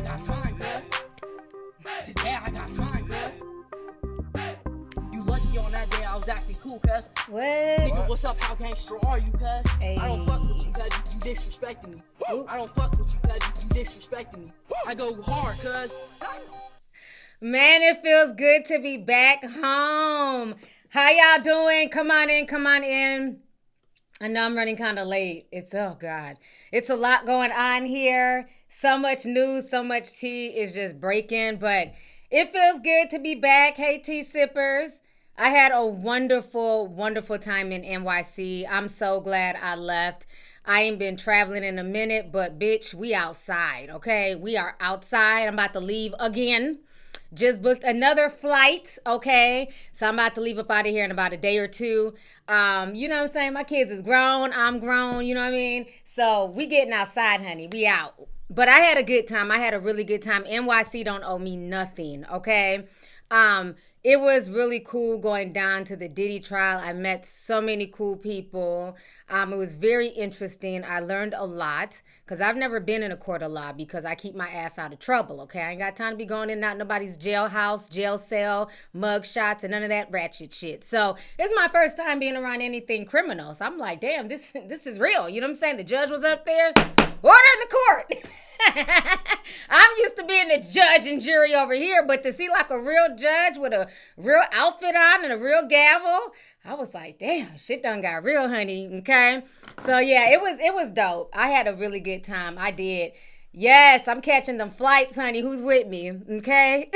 got time, cuz. Today I got time, cuz. You lucky on that day I was acting cool, cuz. What? Nigga, what's up? How gangster are you, cuz? Hey. I don't fuck with you, cuz you disrespecting me. Ooh. I don't fuck with you, cuz you disrespecting me. I go hard, cuz. Man, it feels good to be back home. How y'all doing? Come on in, come on in. I know I'm running kind of late. It's a lot going on here. So much news, so much tea is just breaking, but it feels good to be back. Hey, tea sippers. I had a wonderful, wonderful time in NYC. I'm so glad I left. I ain't been traveling in a minute, but bitch, we outside, okay? We are outside. I'm about to leave again. Just booked another flight, okay? So I'm about to leave up out of here in about a day or two. You know what I'm saying? My kids is grown. I'm grown, you know what I mean? So we getting outside, honey. We out. But I had a good time. I had a really good time. NYC don't owe me nothing, okay? It was really cool going down to the Diddy trial. I met so many cool people. It was very interesting. I learned a lot because I've never been in a court of law because I keep my ass out of trouble, okay? I ain't got time to be going in and out nobody's jailhouse, jail cell, mug shots, and none of that ratchet shit. So it's my first time being around anything criminal. So I'm like, damn, this is real. You know what I'm saying? The judge was up there. Order in the court. I'm used to being the judge and jury over here, but to see like a real judge with a real outfit on and a real gavel, I was like, damn, shit done got real, honey. Okay. So yeah, it was dope. I had a really good time. I did. Yes, I'm catching them flights, honey. Who's with me? Okay.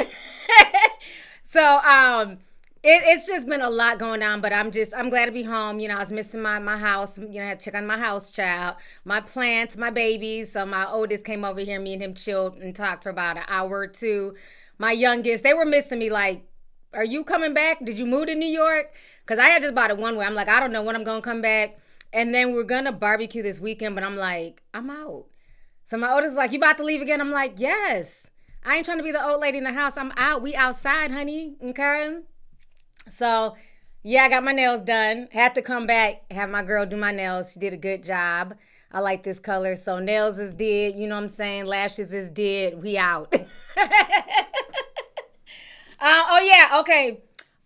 So it's just been a lot going on, but I'm glad to be home. You know, I was missing my house. You know, I had to check on my house child, my plants, my babies. So my oldest came over here, me and him chilled and talked for about an hour or two. My youngest, they were missing me like, are you coming back? Did you move to New York? Because I had just bought it one way. I'm like, I don't know when I'm going to come back. And then we're going to barbecue this weekend, but I'm like, I'm out. So my oldest is like, you about to leave again? I'm like, yes. I ain't trying to be the old lady in the house. I'm out. We outside, honey. Okay? So, yeah, I got my nails done. Had to come back, have my girl do my nails. She did a good job. I like this color. So nails is did, you know what I'm saying? Lashes is did. We out. Oh, yeah, okay.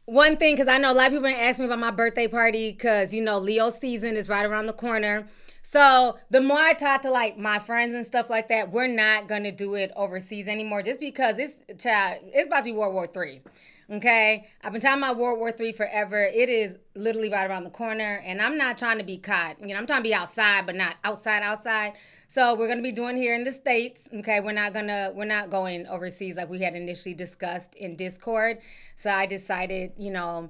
One thing, because I know a lot of people ask me about my birthday party because, you know, Leo season is right around the corner. So the more I talk to, like, my friends and stuff like that, we're not going to do it overseas anymore just because it's about to be World War III. Okay, I've been talking about World War III forever. It is literally right around the corner, and I'm not trying to be caught. You know, I'm trying to be outside, but not outside. So we're gonna be doing here in the States. Okay, we're not going overseas like we had initially discussed in Discord. So I decided, you know,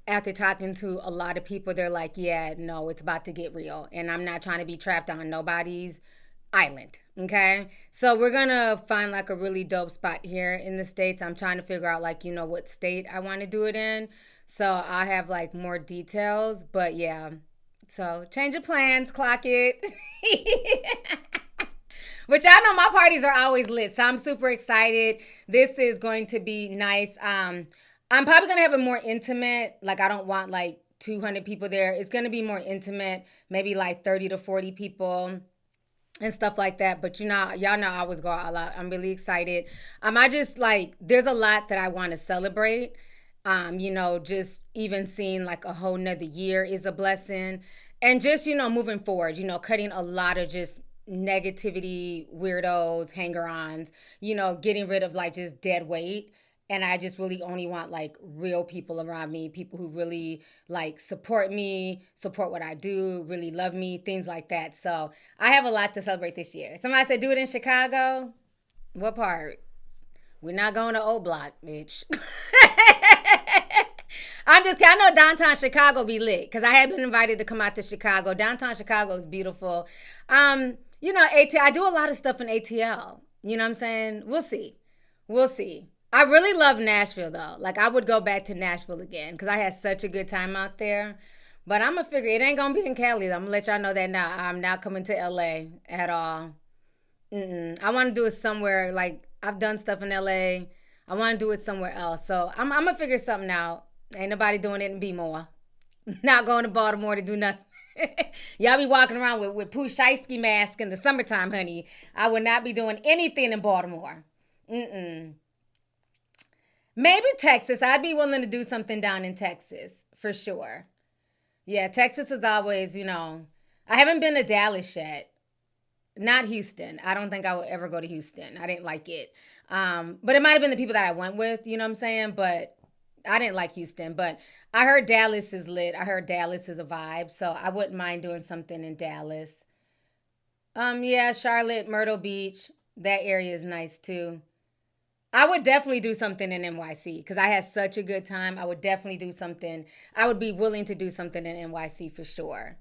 after talking to a lot of people, they're like, yeah, no, it's about to get real, and I'm not trying to be trapped on nobody's island. Okay, so we're gonna find like a really dope spot here in the States. I'm trying to figure out like, you know, what state I want to do it in, so I have like more details. But yeah, so change of plans, clock it. But y'all know my parties are always lit, so I'm super excited. This is going to be nice. I'm probably gonna have it more intimate. Like I don't want like 200 people there. It's gonna be more intimate, maybe like 30 to 40 people and stuff like that. But you know, y'all know I always go all out. I'm really excited. I just like, there's a lot that I want to celebrate. You know, just even seeing like a whole nother year is a blessing. And just, you know, moving forward, you know, cutting a lot of just negativity, weirdos, hanger-ons, you know, getting rid of like just dead weight. And I just really only want like real people around me, people who really like support me, support what I do, really love me, things like that. So I have a lot to celebrate this year. Somebody said, do it in Chicago. What part? We're not going to Old Block, bitch. I know downtown Chicago be lit because I have been invited to come out to Chicago. Downtown Chicago is beautiful. You know, I do a lot of stuff in ATL. You know what I'm saying? We'll see. I really love Nashville, though. Like, I would go back to Nashville again because I had such a good time out there. But I'm going to figure it ain't going to be in Cali, though. I'm going to let y'all know that now. I'm not coming to L.A. at all. I want to do it somewhere. Like, I've done stuff in L.A. I want to do it somewhere else. So I'm going to figure something out. Ain't nobody doing it in B-more. Not going to Baltimore to do nothing. Y'all be walking around with Pooh Shiesty mask in the summertime, honey. I would not be doing anything in Baltimore. Mm-mm. Maybe Texas. I'd be willing to do something down in Texas for sure. Yeah, Texas is always, I haven't been to Dallas yet. Not Houston. I don't think I would ever go to Houston. I didn't like it. But it might have been the people that I went with, you know what I'm saying? But I didn't like Houston. But I heard Dallas is lit. I heard Dallas is a vibe. So I wouldn't mind doing something in Dallas. Yeah, Charlotte, Myrtle Beach. That area is nice too. I would definitely do something in NYC because I had such a good time. I would definitely do something. I would be willing to do something in NYC for sure.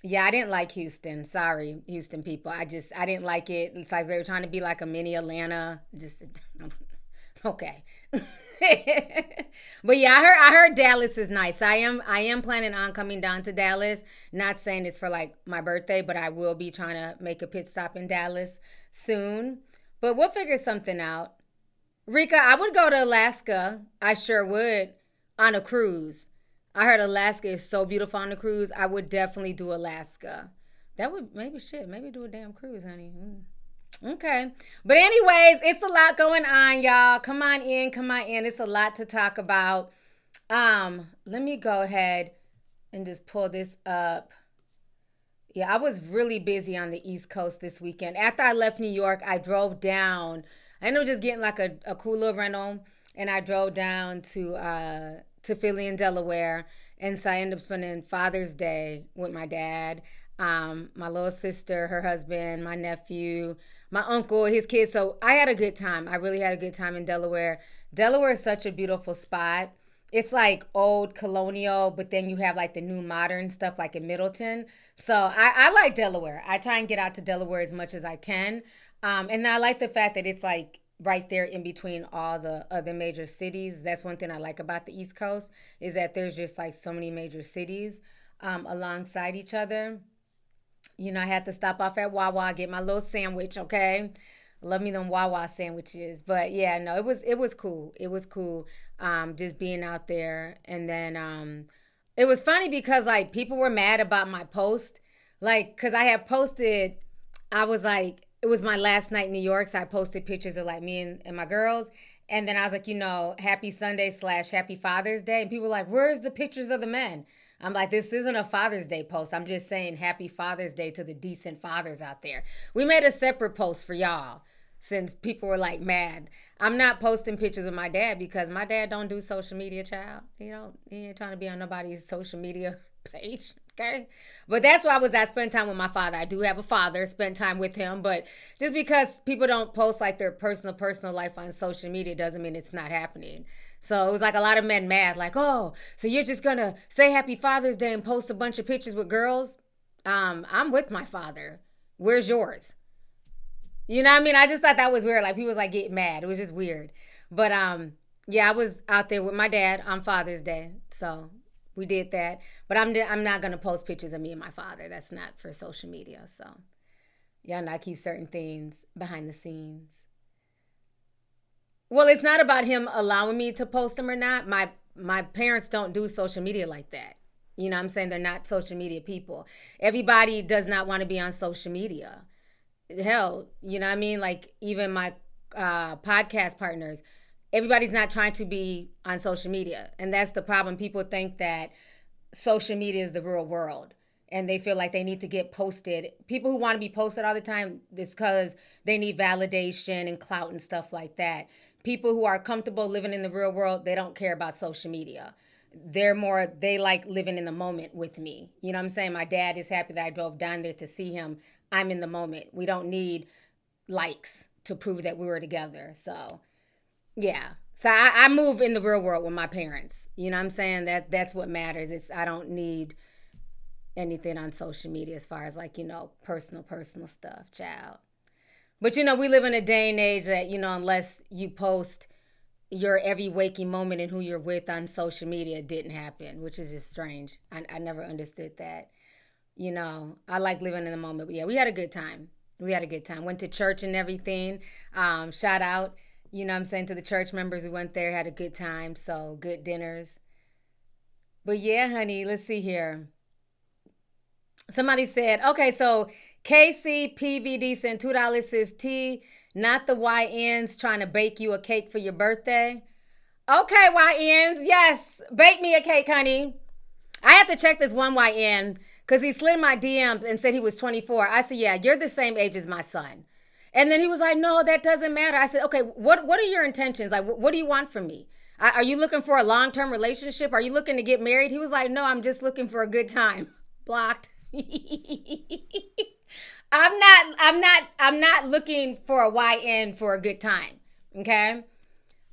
Yeah, I didn't like Houston. Sorry, Houston people. I didn't like it. It's like they were trying to be like a mini Atlanta. Just okay. But yeah, I heard Dallas is nice. I am planning on coming down to Dallas. Not saying it's for like my birthday, but I will be trying to make a pit stop in Dallas soon. But we'll figure something out. Rika, I would go to Alaska. I sure would on a cruise. I heard Alaska is so beautiful on the cruise. I would definitely do Alaska. That would maybe do a damn cruise, honey. Okay. But anyways, it's a lot going on, y'all. Come on in. It's a lot to talk about. Let me go ahead and just pull this up. Yeah, I was really busy on the East Coast this weekend. After I left New York, I drove down. I ended up just getting like a cool little rental, and I drove down to Philly and Delaware. And so I ended up spending Father's Day with my dad, my little sister, her husband, my nephew, my uncle, his kids. So I had a good time. I really had a good time in Delaware. Delaware is such a beautiful spot. It's like old colonial, but then you have like the new modern stuff like in Middleton. So I like Delaware. I try and get out to Delaware as much as I can. And then I like the fact that it's like right there in between all the other major cities. That's one thing I like about the East Coast is that there's just like so many major cities alongside each other. I had to stop off at Wawa, get my little sandwich, okay? Love me them Wawa sandwiches. But yeah, no, it was cool. It was cool just being out there. And then it was funny because like people were mad about my post. Like, because I had posted, I was like, it was my last night in New York, so I posted pictures of like me and my girls. And then I was like, happy Sunday / happy Father's Day. And people were like, where's the pictures of the men? I'm like, this isn't a Father's Day post. I'm just saying happy Father's Day to the decent fathers out there. We made a separate post for y'all since people were like mad. I'm not posting pictures of my dad because my dad don't do social media, child. He ain't trying to be on nobody's social media page. Okay. But that's why I spent time with my father. I do have a father, spent time with him. But just because people don't post like their personal life on social media doesn't mean it's not happening. So it was like a lot of men mad, like, oh, so you're just going to say happy Father's Day and post a bunch of pictures with girls? I'm with my father. Where's yours? You know what I mean? I just thought that was weird. Like people was like getting mad. It was just weird. But yeah, I was out there with my dad on Father's Day. So we did that. But I'm not going to post pictures of me and my father. That's not for social media. So y'all know I keep certain things behind the scenes. Well, it's not about him allowing me to post them or not. My parents don't do social media like that. You know what I'm saying? They're not social media people. Everybody does not want to be on social media. Hell, you know what I mean? Like even my podcast partners, everybody's not trying to be on social media. And that's the problem. People think that social media is the real world and they feel like they need to get posted. People who want to be posted all the time is because they need validation and clout and stuff like that. People who are comfortable living in the real world, they don't care about social media. They like living in the moment with me. You know what I'm saying? My dad is happy that I drove down there to see him. I'm in the moment. We don't need likes to prove that we were together. So, yeah. So I move in the real world with my parents. You know what I'm saying? That's what matters. I don't need anything on social media as far as like, personal stuff, child. But, we live in a day and age that, unless you post your every waking moment and who you're with on social media, it didn't happen, which is just strange. I never understood that. I like living in the moment. But yeah, we had a good time. Went to church and everything. Shout out, to the church members who went there, had a good time. So good dinners. But yeah, honey, let's see here. Somebody said, okay, so KCPVD sent $2, says T, not the YNs trying to bake you a cake for your birthday. Okay, YNs, yes, bake me a cake, honey. I had to check this one YN because he slid my DMs and said he was 24. I said, yeah, you're the same age as my son. And then he was like, no, that doesn't matter. I said, okay, what are your intentions? Like, what do you want from me? Are you looking for a long-term relationship? Are you looking to get married? He was like, no, I'm just looking for a good time. Blocked. I'm not looking for a YN for a good time. Okay.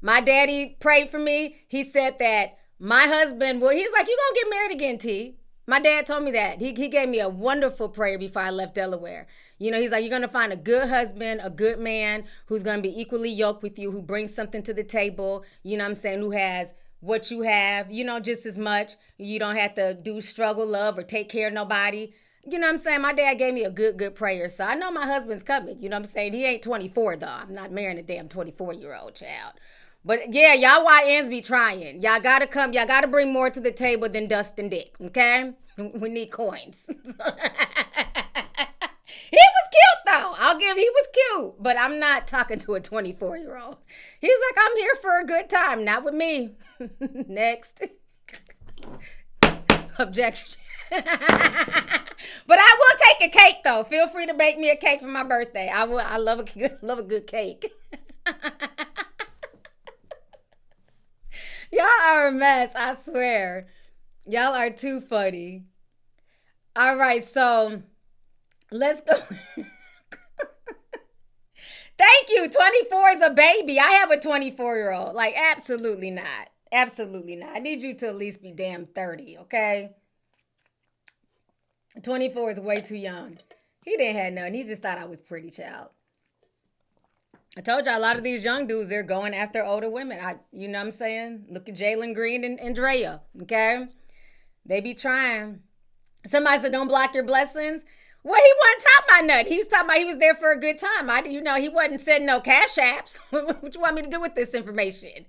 My daddy prayed for me. He said that my husband, well, he's like, you gonna get married again, T. My dad told me that. He gave me a wonderful prayer before I left Delaware. You know, he's like, you're going to find a good husband, a good man who's going to be equally yoked with you, who brings something to the table, you know what I'm saying, who has what you have, you know, just as much. You don't have to do struggle, love, or take care of nobody. You know what I'm saying? My dad gave me a good prayer. So I know my husband's coming. You know what I'm saying? He ain't 24, though. I'm not marrying a damn 24-year-old child. But yeah, y'all YNs be trying. Y'all gotta come. Y'all gotta bring more to the table than dust and dick, okay? We need coins. He was cute, though. He was cute. But I'm not talking to a 24-year-old. He was like, I'm here for a good time. Not with me. Next. Objection. But I will take a cake, though. Feel free to bake me a cake for my birthday. I love a good cake. Y'all are a mess, I swear. Y'all are too funny. All right, so let's go. Thank you. 24 is a baby. I have a 24-year-old. Like, absolutely not. Absolutely not. I need you to at least be damn 30, okay? 24 is way too young. He didn't have nothing. He just thought I was pretty, child. I told you a lot of these young dudes, they're going after older women. You know what I'm saying? Look at Jalen Green and Drea, okay? They be trying. Somebody said, don't block your blessings. Well, he wasn't talking about nothing. He was talking about he was there for a good time. He wasn't sending no cash apps. What you want me to do with this information?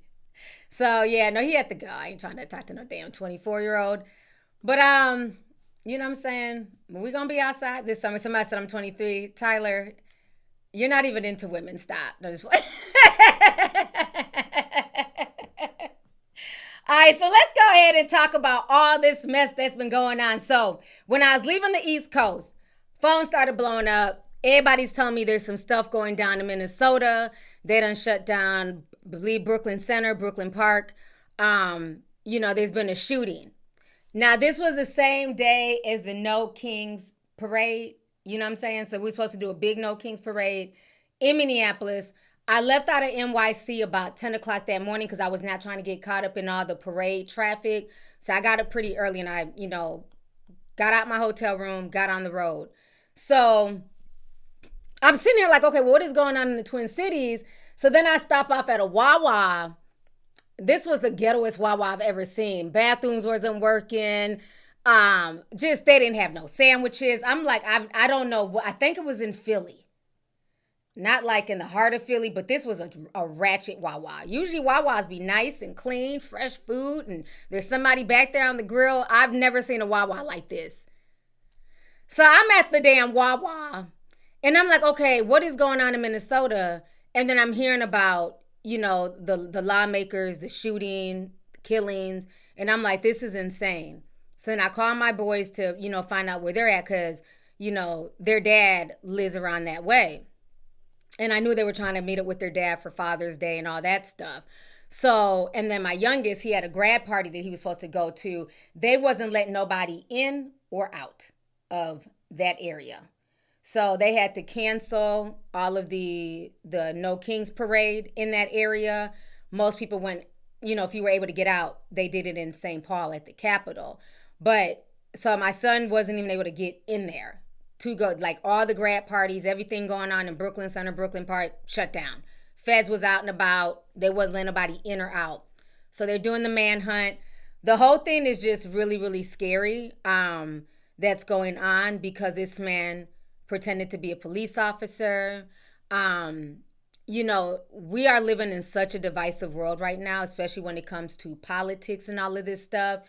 So, yeah, no, he had to go. I ain't trying to talk to no damn 24-year-old. But, you know what I'm saying? We're going to be outside this summer. Somebody said I'm 23. Tyler, you're not even into women. Stop. No, just like... All right, so let's go ahead and talk about all this mess that's been going on. So when I was leaving the East Coast, phone started blowing up. Everybody's telling me there's some stuff going down in Minnesota. They done shut down, I believe, Brooklyn Center, Brooklyn Park. There's been a shooting. Now, this was the same day as the No Kings Parade. You know what I'm saying? So we're supposed to do a big No Kings Parade in Minneapolis. I left out of NYC about 10 o'clock that morning because I was not trying to get caught up in all the parade traffic. So I got up pretty early and I, got out my hotel room, got on the road. So I'm sitting here like, okay, well, what is going on in the Twin Cities? So then I stop off at a Wawa. This was the ghettoest Wawa I've ever seen. Bathrooms wasn't working. They didn't have no sandwiches. I'm like, I don't know. I think it was in Philly. Not like in the heart of Philly, but this was a ratchet Wawa. Usually Wawas be nice and clean, fresh food, and there's somebody back there on the grill. I've never seen a Wawa like this. So I'm at the damn Wawa, and I'm like, okay, what is going on in Minnesota? And then I'm hearing about, the lawmakers, the shooting, the killings, and I'm like, this is insane. So then I call my boys to, find out where they're at because, their dad lives around that way. And I knew they were trying to meet up with their dad for Father's Day and all that stuff. So, and then my youngest, he had a grad party that he was supposed to go to. They wasn't letting nobody in or out of that area. So they had to cancel all of the No Kings Parade in that area. Most people went, if you were able to get out, they did it in St. Paul at the Capitol. But so my son wasn't even able to get in there to go, like all the grad parties, everything going on in Brooklyn Center, Brooklyn Park, shut down. Feds was out and about. They wasn't letting nobody in or out. So they're doing the manhunt. The whole thing is just really, really scary that's going on because this man pretended to be a police officer. We are living in such a divisive world right now, especially when it comes to politics and all of this stuff.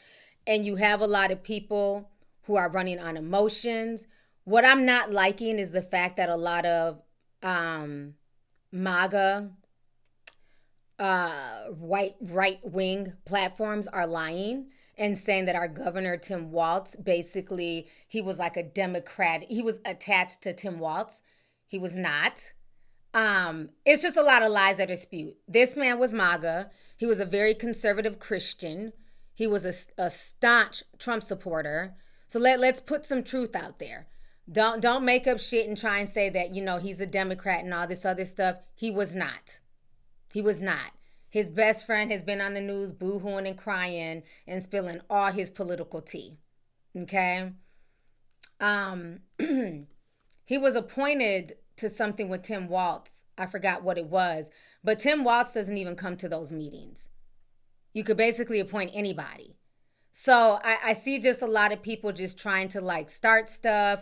And you have a lot of people who are running on emotions. What I'm not liking is the fact that a lot of MAGA right-wing platforms are lying and saying that our governor, Tim Walz, basically, he was like a Democrat. He was attached to Tim Walz. He was not. It's just a lot of lies that dispute. This man was MAGA. He was a very conservative Christian. He was a staunch Trump supporter. So let's put some truth out there. Don't make up shit and try and say that, you know, he's a Democrat and all this other stuff. He was not. He was not. His best friend has been on the news boo-hooing and crying and spilling all his political tea. Okay? He was appointed to something with Tim Walz. I forgot what it was. But Tim Walz doesn't even come to those meetings. You could basically appoint anybody. So I see just a lot of people just trying to like start stuff,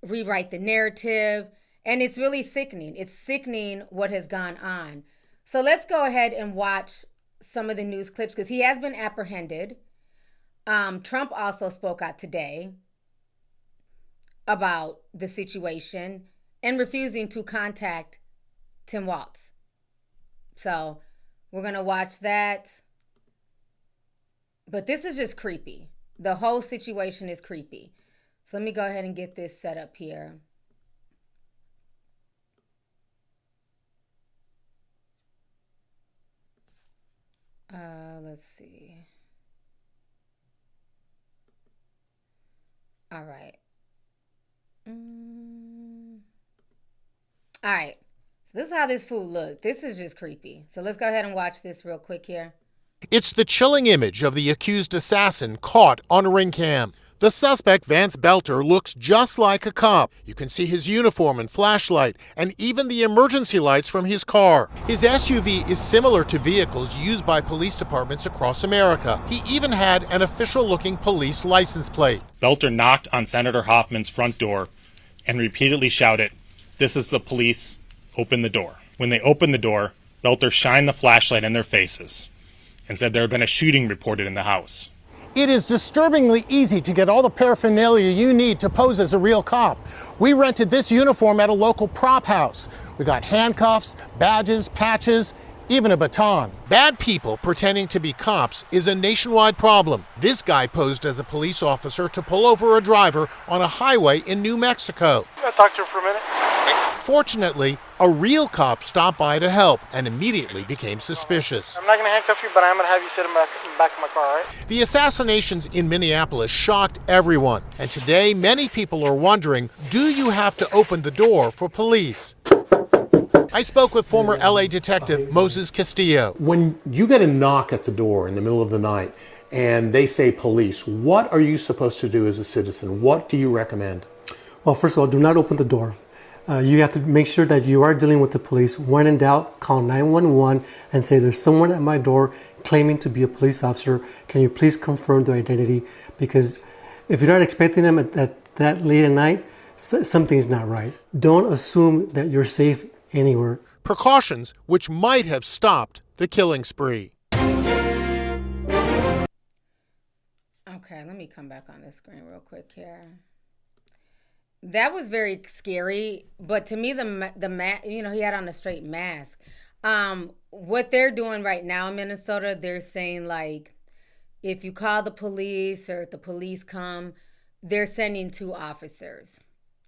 rewrite the narrative, and it's really sickening. It's sickening what has gone on. So let's go ahead and watch some of the news clips because he has been apprehended. Trump also spoke out today about the situation and refusing to contact Tim Walz. So we're going to watch that. But this is just creepy. The whole situation is creepy. So let me go ahead and get this set up here. Let's see. All right. All right. So this is how this fool looked. This is just creepy. So let's go ahead and watch this real quick here. It's the chilling image of the accused assassin caught on ring cam. The suspect, Vance Boelte, looks just like a cop. You can see his uniform and flashlight, and even the emergency lights from his car. His SUV is similar to vehicles used by police departments across America. He even had an official-looking police license plate. Boelte knocked on Senator Hoffman's front door and repeatedly shouted, "This is the police, open the door." When they opened the door, Boelte shined the flashlight in their faces and said there had been a shooting reported in the house. It is disturbingly easy to get all the paraphernalia you need to pose as a real cop. We rented this uniform at a local prop house. We got handcuffs, badges, patches, even a baton. Bad people pretending to be cops is a nationwide problem. This guy posed as a police officer to pull over a driver on a highway in New Mexico. Can I talk to him for a minute? Fortunately, a real cop stopped by to help and immediately became suspicious. I'm not going to handcuff you, but I'm going to have you sit in the back of my car, all right? The assassinations in Minneapolis shocked everyone. And today, many people are wondering, do you have to open the door for police? I spoke with former LA detective Moses Castillo. When you get a knock at the door in the middle of the night and they say police, what are you supposed to do as a citizen? What do you recommend? Well, first of all, do not open the door. You have to make sure that you are dealing with the police. When in doubt, call 911 and say there's someone at my door claiming to be a police officer. Can you please confirm their identity? Because if you're not expecting them at that late at night, something's not right. Don't assume that you're safe anywhere. Precautions which might have stopped the killing spree. Okay, let me come back on this screen real quick here. That was very scary, but to me, he had on a straight mask. What they're doing right now in Minnesota, they're saying like, if you call the police or if the police come, they're sending 2 officers.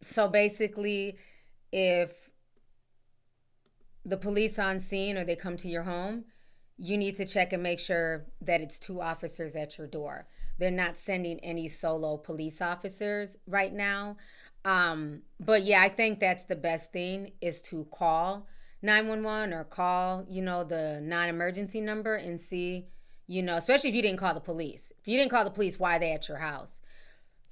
So basically, if the police on scene or they come to your home, you need to check and make sure that it's 2 officers at your door. They're not sending any solo police officers right now. But yeah, I think that's the best thing is to call 911 or call, the non-emergency number and see, especially if you didn't call the police. If you didn't call the police, why are they at your house?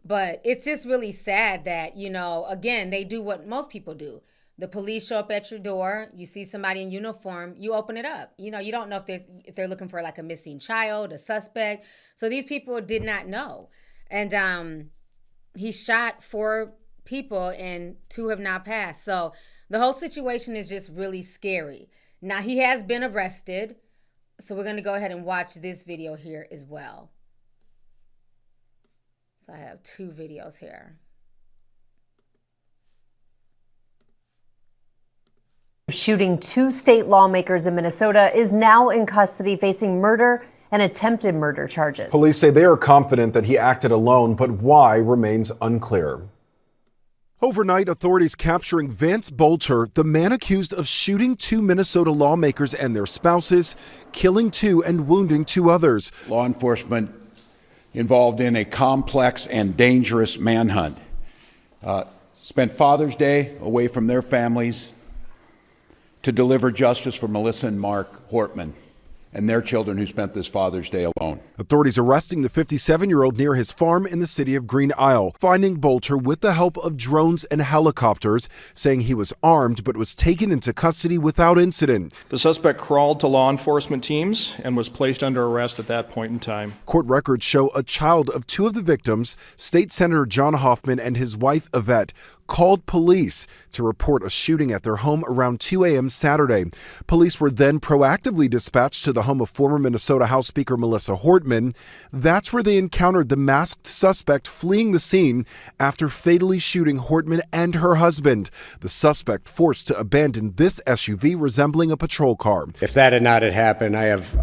But it's just really sad that, again, they do what most people do. The police show up at your door. You see somebody in uniform, you open it up. You don't know if they're looking for like a missing child, a suspect. So these people did not know. And he shot 4 people and 2 have now passed. So the whole situation is just really scary. Now he has been arrested. So we're going to go ahead and watch this video here as well. So I have 2 videos here. Shooting 2 state lawmakers in Minnesota is now in custody facing murder and attempted murder charges. Police say they are confident that he acted alone, but why remains unclear. Overnight, authorities capturing Vance Boelte, the man accused of shooting 2 Minnesota lawmakers and their spouses, killing 2 and wounding 2 others. Law enforcement involved in a complex and dangerous manhunt. Spent Father's Day away from their families to deliver justice for Melissa and Mark Hortman and their children who spent this Father's Day alone. Authorities arresting the 57-year-old near his farm in the city of Green Isle, finding Boelte with the help of drones and helicopters, saying he was armed but was taken into custody without incident. The suspect crawled to law enforcement teams and was placed under arrest at that point in time. Court records show a child of 2 of the victims, State Senator John Hoffman and his wife Yvette, called police to report a shooting at their home around 2 a.m. Saturday. Police were then proactively dispatched to the home of former Minnesota House Speaker Melissa Hortman. That's where they encountered the masked suspect fleeing the scene after fatally shooting Hortman and her husband. The suspect forced to abandon this SUV resembling a patrol car. If that had not happened, I have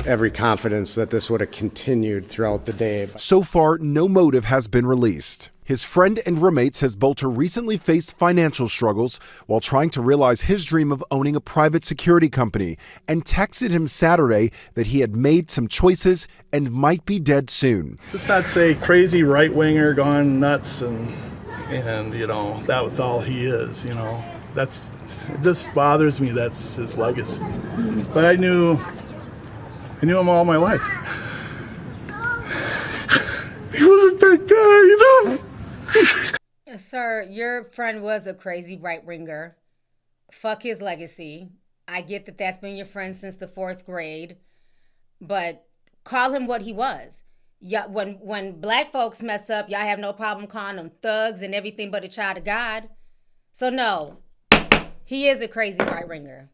every confidence that this would have continued throughout the day. So far, no motive has been released. His friend and roommate says Boelte recently faced financial struggles while trying to realize his dream of owning a private security company, and texted him Saturday that he had made some choices and might be dead soon. Just not say crazy right-winger gone nuts and you know, that was all he is, you know. It just bothers me that's his legacy. But I knew him all my life. He wasn't that guy, you know. Sir, your friend was a crazy right-winger. Fuck his legacy. I get that that's been your friend since the 4th grade, but call him what he was. Yeah, when black folks mess up, y'all have no problem calling them thugs and everything but a child of God. So no, he is a crazy right-winger.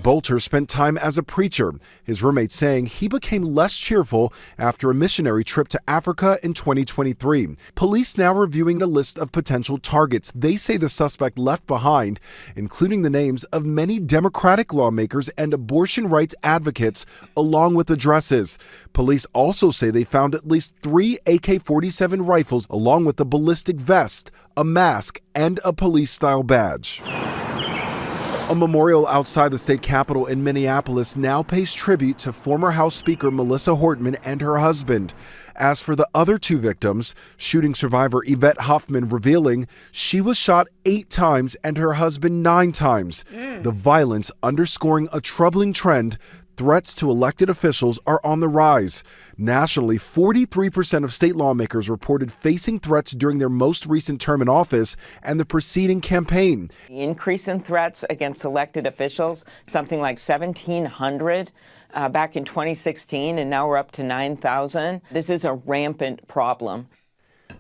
Boelte spent time as a preacher, his roommate saying he became less cheerful after a missionary trip to Africa in 2023. Police now reviewing a list of potential targets they say the suspect left behind, including the names of many Democratic lawmakers and abortion rights advocates, along with addresses. Police also say they found at least 3 AK-47 rifles, along with a ballistic vest, a mask, and a police-style badge. A memorial outside the state capitol in Minneapolis now pays tribute to former House Speaker Melissa Hortman and her husband. As for the other 2 victims, shooting survivor Yvette Hoffman revealing she was shot 8 times and her husband 9 times. The violence underscoring a troubling trend. Threats to elected officials are on the rise. Nationally, 43% of state lawmakers reported facing threats during their most recent term in office and the preceding campaign. The increase in threats against elected officials, something like 1,700 back in 2016, and now we're up to 9,000. This is a rampant problem.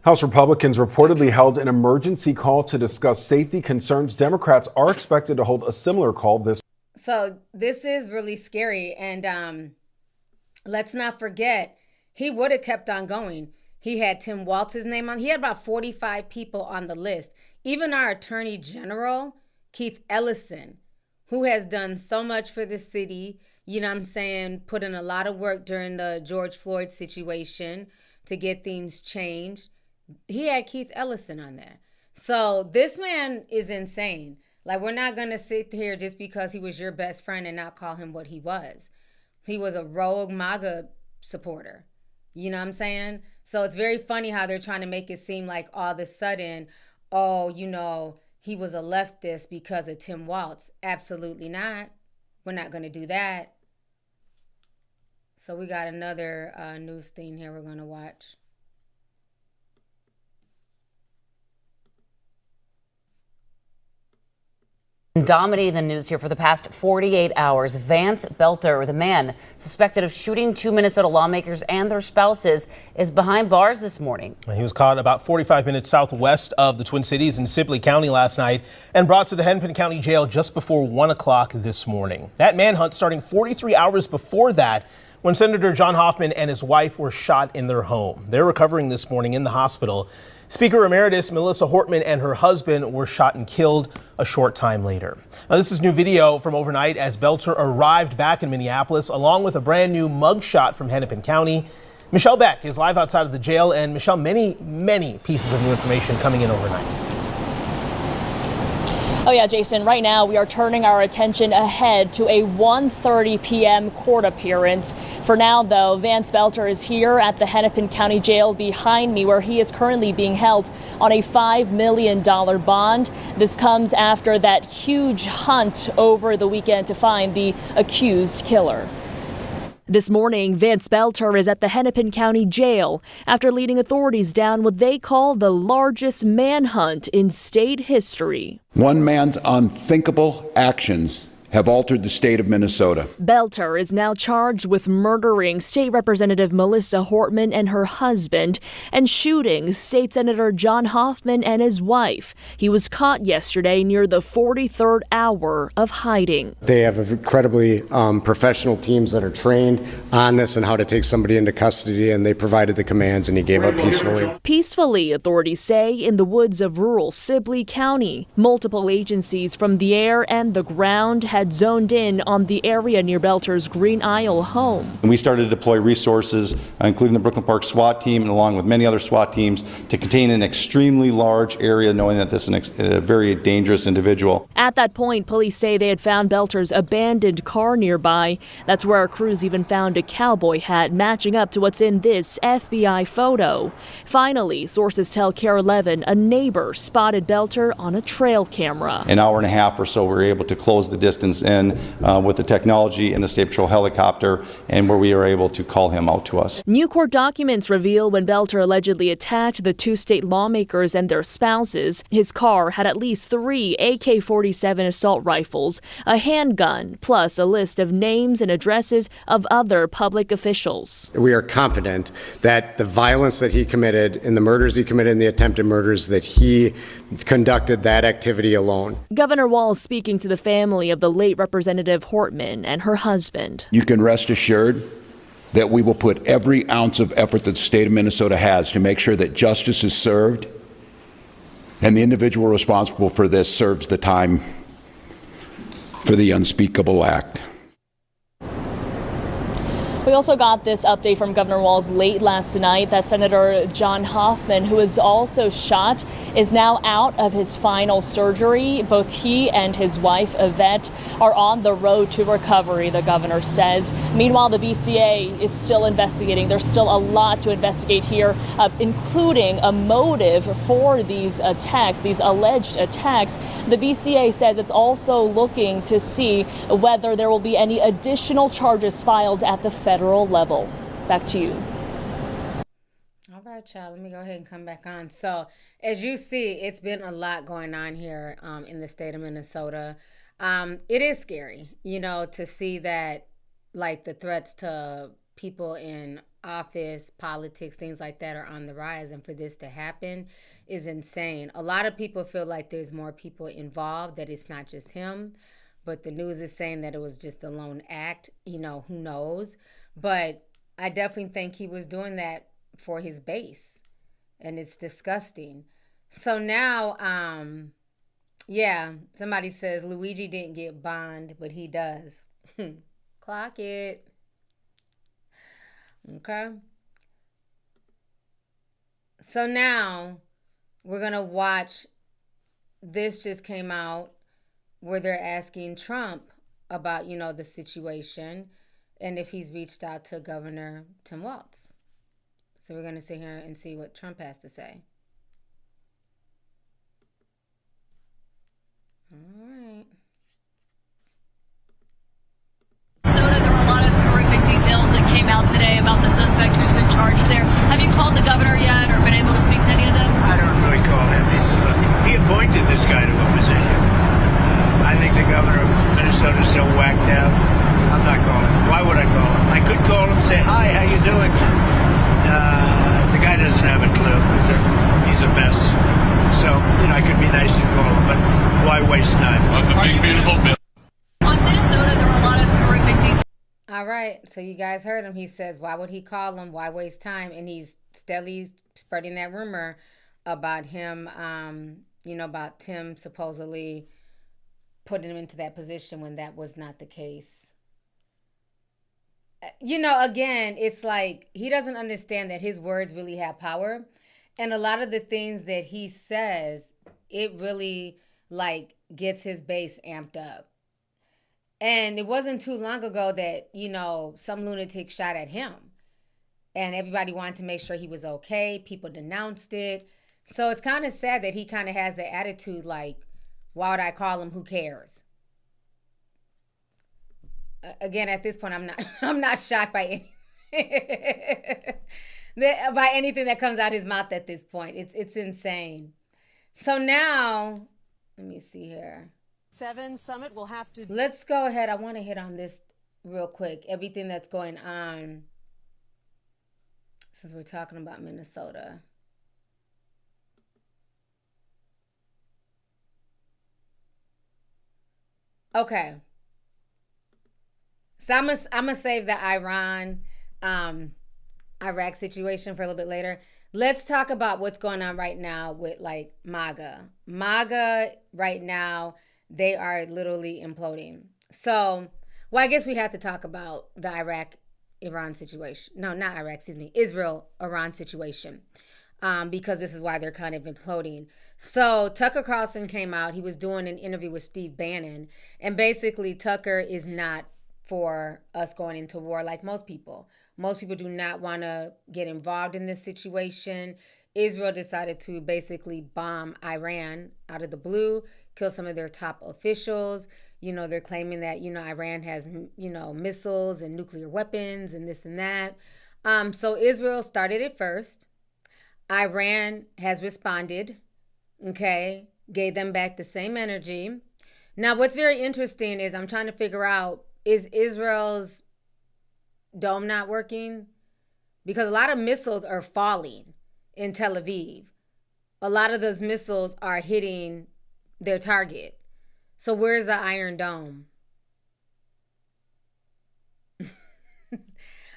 House Republicans reportedly held an emergency call to discuss safety concerns. Democrats are expected to hold a similar call this. So this is really scary, and let's not forget, he would have kept on going. He had Tim Walz's name on. He had about 45 people on the list. Even our Attorney General, Keith Ellison, who has done so much for the city, you know what I'm saying, put in a lot of work during the George Floyd situation to get things changed. He had Keith Ellison on there. So this man is insane. Like, we're not going to sit here just because he was your best friend and not call him what he was. He was a rogue MAGA supporter. You know what I'm saying? So it's very funny how they're trying to make it seem like all of a sudden, oh, you know, he was a leftist because of Tim Walz. Absolutely not. We're not going to do that. So we got another news thing here we're going to watch. Dominating the news here for the past 48 hours, Vance Boelte, the man suspected of shooting 2 Minnesota lawmakers and their spouses, is behind bars this morning. He was caught about 45 minutes southwest of the Twin Cities in Sibley County last night and brought to the Hennepin County Jail just before 1 o'clock this morning. That manhunt starting 43 hours before that when Senator John Hoffman and his wife were shot in their home. They're recovering this morning in the hospital. Speaker Emeritus Melissa Hortman and her husband were shot and killed a short time later. Now, this is new video from overnight as Boelte arrived back in Minneapolis along with a brand new mugshot from Hennepin County. Michelle Beck is live outside of the jail. And Michelle, many pieces of new information coming in overnight. Oh yeah, Jason, right now we are turning our attention ahead to a 1:30 p.m. court appearance. For now, though, Vance Boelte is here at the Hennepin County Jail behind me, where he is currently being held on a $5 million bond. This comes after that huge hunt over the weekend to find the accused killer. This morning, Vance Boelte is at the Hennepin County Jail after leading authorities down what they call the largest manhunt in state history. One man's unthinkable actions have altered the state of Minnesota. Boelte is now charged with murdering State Representative Melissa Hortman and her husband and shooting State Senator John Hoffman and his wife. He was caught yesterday near the 43rd hour of hiding. They have incredibly professional teams that are trained on this and how to take somebody into custody, and they provided the commands, and he gave up peacefully. Peacefully, authorities say, in the woods of rural Sibley County. Multiple agencies from the air and the ground had zoned in on the area near Boelte's Green Isle home. And we started to deploy resources, including the Brooklyn Park SWAT team, and along with many other SWAT teams, to contain an extremely large area, knowing that this is a very dangerous individual. At that point, police say they had found Boelte's abandoned car nearby. That's where our crews even found a cowboy hat matching up to what's in this FBI photo. Finally, sources tell KARE 11 a neighbor spotted Boelte on a trail camera. An hour and a half or so, we were able to close the distance in with the technology in the State Patrol helicopter, and where we were able to call him out to us. New court documents reveal when Boelte allegedly attacked the two state lawmakers and their spouses, his car had at least 3 AK-47 assault rifles, a handgun, plus a list of names and addresses of other public officials. We are confident that the violence that he committed and the murders he committed and the attempted murders, that he conducted that activity alone. Governor Walz speaking to the family of the late Representative Hortman and her husband. You can rest assured that we will put every ounce of effort that the state of Minnesota has to make sure that justice is served and the individual responsible for this serves the time for the unspeakable act. We also got this update from Governor Walz late last night that Senator John Hoffman, who was also shot, is now out of his final surgery. Both he and his wife, Yvette, are on the road to recovery, the governor says. Meanwhile, the BCA is still investigating. There's still a lot to investigate here, including a motive for these attacks, these alleged attacks. The BCA says it's also looking to see whether there will be any additional charges filed at the federal level. Back to you. All right, y'all, let me go ahead and come back on. So as you see, it's been a lot going on here in the state of Minnesota. It is scary, you know, to see that, like, the threats to people in office, politics, things like that are on the rise, and for this to happen is insane. A lot of people feel like there's more people involved, that it's not just him, but the news is saying that it was just a lone act. You know, who knows? But I definitely think he was doing that for his base, and it's disgusting. So now, yeah, somebody says Luigi didn't get bond, but he does. Clock it. Okay. So now we're going to watch. This just came out where they're asking Trump about, you know, the situation and if he's reached out to Governor Tim Walz. So we're going to sit here and see what Trump has to say. All right. Minnesota, there were a lot of horrific details that came out today about the suspect who's been charged there. Have you called the governor yet or been able to speak to any of them? I don't really call him. He appointed this guy to a position. I think the governor of Minnesota is so whacked out. I'm not calling him. Why would I call him? I could call him and say, hi, how you doing? The guy doesn't have a clue. He's a mess. So, you know, I could be nice and call him, but why waste time? On Minnesota, there were a lot of horrific details. All right. So you guys heard him. He says, why would he call him? Why waste time? And he's steadily spreading that rumor about him, about Tim supposedly putting him into that position when that was not the case. Again, it's like he doesn't understand that his words really have power. And a lot of the things that he says, it really gets his base amped up. And it wasn't too long ago that, some lunatic shot at him. And everybody wanted to make sure he was okay. People denounced it. So it's kind of sad that he kind of has the attitude why would I call him? Who cares? Again, at this point, I'm not shocked by anything that comes out his mouth at this point. It's insane. So now, let me see here. 7 summit will have to. Let's go ahead. I want to hit on this real quick. Everything that's going on since we're talking about Minnesota. Okay. So I'm gonna save the Iran, Iraq situation for a little bit later. Let's talk about what's going on right now with MAGA. MAGA right now, they are literally imploding. So, I guess we have to talk about the Iran situation. No, not Iraq, excuse me. Israel-Iran situation. Because this is why they're kind of imploding. So Tucker Carlson came out. He was doing an interview with Steve Bannon. And basically, Tucker is not for us going into war like most people. Most people do not want to get involved in this situation. Israel decided to basically bomb Iran out of the blue, kill some of their top officials. They're claiming that, Iran has, missiles and nuclear weapons and this and that. So Israel started it first. Iran has responded, okay, gave them back the same energy. Now, what's very interesting is I'm trying to figure out, is Israel's dome not working? Because a lot of missiles are falling in Tel Aviv. A lot of those missiles are hitting their target. So where's the Iron Dome?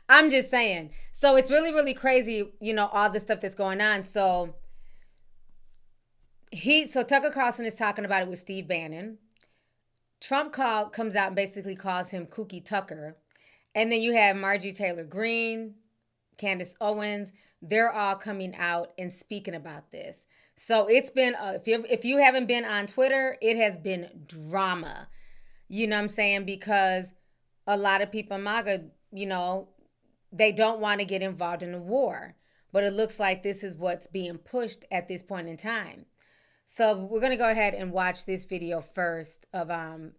I'm just saying. So it's really, really crazy, all the stuff that's going on. So Tucker Carlson is talking about it with Steve Bannon. Trump comes out and basically calls him Kooky Tucker. And then you have Marjorie Taylor Greene, Candace Owens. They're all coming out and speaking about this. So it's been, if you haven't been on Twitter, it has been drama. You know what I'm saying? Because a lot of people in MAGA, they don't want to get involved in the war. But it looks like this is what's being pushed at this point in time. So we're going to go ahead and watch this video first of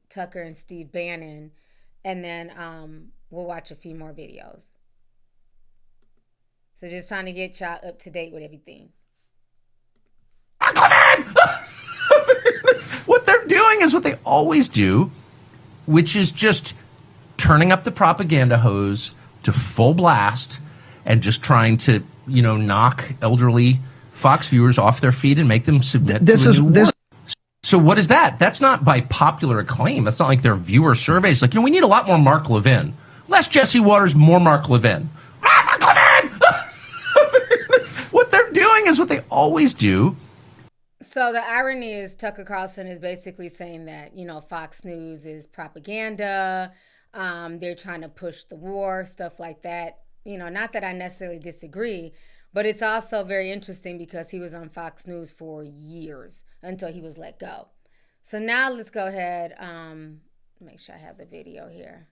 Tucker and Steve Bannon. And then we'll watch a few more videos. So just trying to get y'all up to date with everything. What they're doing is what they always do, which is just turning up the propaganda hose to full blast and just trying to, knock elderly Fox viewers off their feet and make them submit to a new war. So what is that? That's not by popular acclaim. That's not like their viewer surveys. We need a lot more Mark Levin. Less Jesse Waters, more Mark Levin. Mark Levin! What they're doing is what they always do. So the irony is Tucker Carlson is basically saying that, Fox News is propaganda. They're trying to push the war, stuff like that. Not that I necessarily disagree, but it's also very interesting because he was on Fox News for years until he was let go. So now let's go ahead, make sure I have the video here.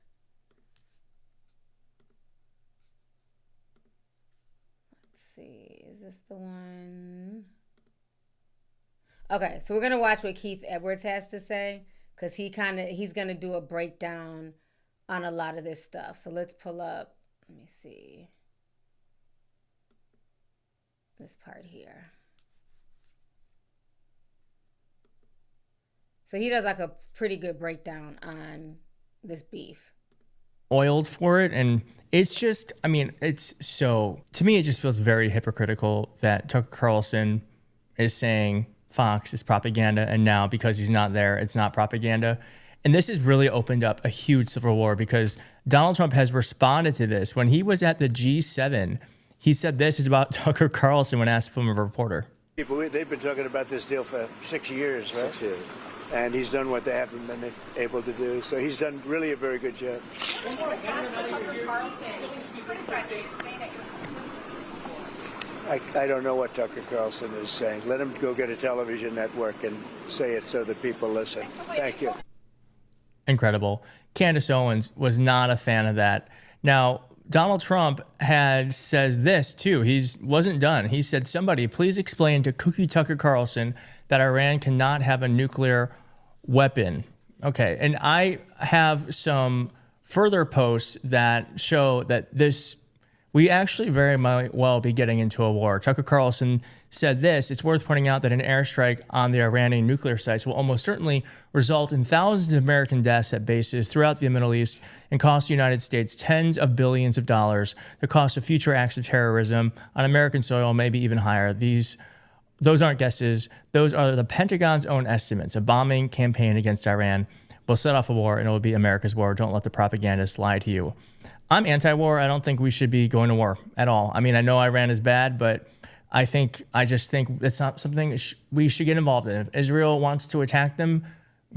Let's see, is this the one? Okay, so we're going to watch what Keith Edwards has to say because he's going to do a breakdown on a lot of this stuff. So let's pull up, let me see. This part here. So he does a pretty good breakdown on this beef. Oiled for it, and it's just, to me it just feels very hypocritical that Tucker Carlson is saying Fox is propaganda, and now because he's not there, it's not propaganda. And this has really opened up a huge civil war because Donald Trump has responded to this. When he was at the G7, he said this is about Tucker Carlson when asked from a reporter. They've been talking about this deal for 6 years, right? 6 years. And he's done what they haven't been able to do. So he's done really a very good job. I don't know what Tucker Carlson is saying. Let him go get a television network and say it so that people listen. Thank you. Incredible. Candace Owens was not a fan of that. Now, Donald Trump says this too. He wasn't done. He said, somebody please explain to Cookie Tucker Carlson that Iran cannot have a nuclear weapon. Okay. And I have some further posts that show that we actually very might well be getting into a war. Tucker Carlson said this, it's worth pointing out that an airstrike on the Iranian nuclear sites will almost certainly result in thousands of American deaths at bases throughout the Middle East and cost the United States tens of billions of dollars. The cost of future acts of terrorism on American soil may be even higher. Those aren't guesses. Those are the Pentagon's own estimates. A bombing campaign against Iran will set off a war and it will be America's war. Don't let the propagandists lie to you. I'm anti-war. I don't think we should be going to war at all. I mean, I know Iran is bad, but I just think it's not something we should get involved in. If Israel wants to attack them,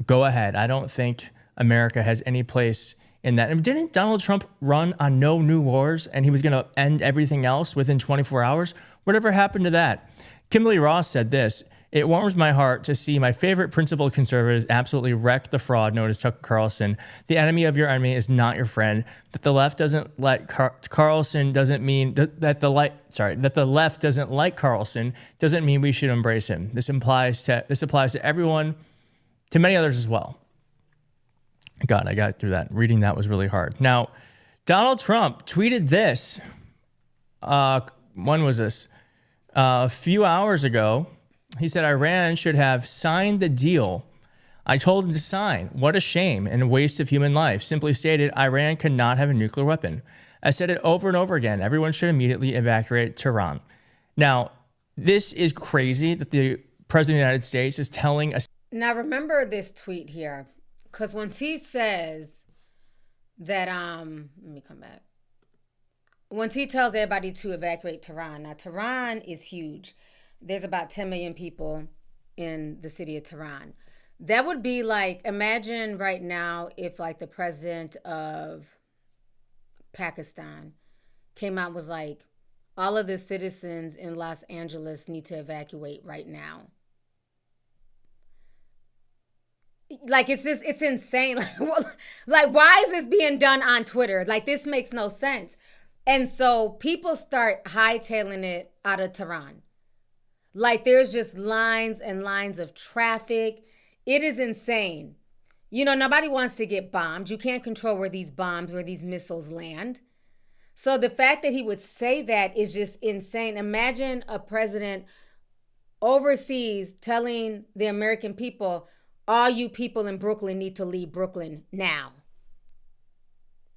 go ahead. I don't think America has any place in that. And didn't Donald Trump run on no new wars and he was going to end everything else within 24 hours? Whatever happened to that? Kimberly Ross said this, it warms my heart to see my favorite principled conservatives absolutely wreck the fraud known as Tucker Carlson. The enemy of your enemy is not your friend. That the left doesn't like Carlson doesn't mean that the left doesn't like Carlson doesn't mean we should embrace him. This applies to everyone, to many others as well. God, I got through that. Reading that was really hard. Now, Donald Trump tweeted this. When was this? A few hours ago. He said Iran should have signed the deal. I told him to sign. What a shame and a waste of human life. Simply stated, Iran cannot have a nuclear weapon. I said it over and over again. Everyone should immediately evacuate Tehran. Now, this is crazy that the President of the United States is telling us. Now, remember this tweet here, because once he says that, let me come back. Once he tells everybody to evacuate Tehran. Now, Tehran is huge. There's about 10 million people in the city of Tehran. That would be like, imagine right now if like the president of Pakistan came out and was like, all of the citizens in Los Angeles need to evacuate right now. Like, it's insane. Like, why is this being done on Twitter? Like, this makes no sense. And so people start hightailing it out of Tehran. Like, there's just lines and lines of traffic. It is insane. You know, nobody wants to get bombed. You can't control where these missiles land. So the fact that he would say that is just insane. Imagine a president overseas telling the American people, all you people in Brooklyn need to leave Brooklyn now.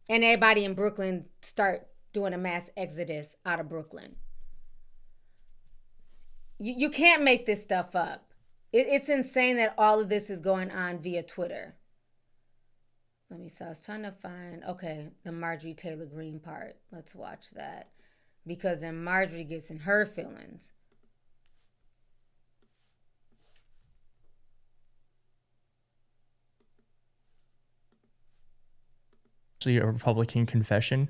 And everybody in Brooklyn start doing a mass exodus out of Brooklyn. You can't make this stuff up. It's insane that all of this is going on via Twitter. Let me see. I was trying to find, the Marjorie Taylor Greene part. Let's watch that. Because then Marjorie gets in her feelings. Actually, a Republican confession.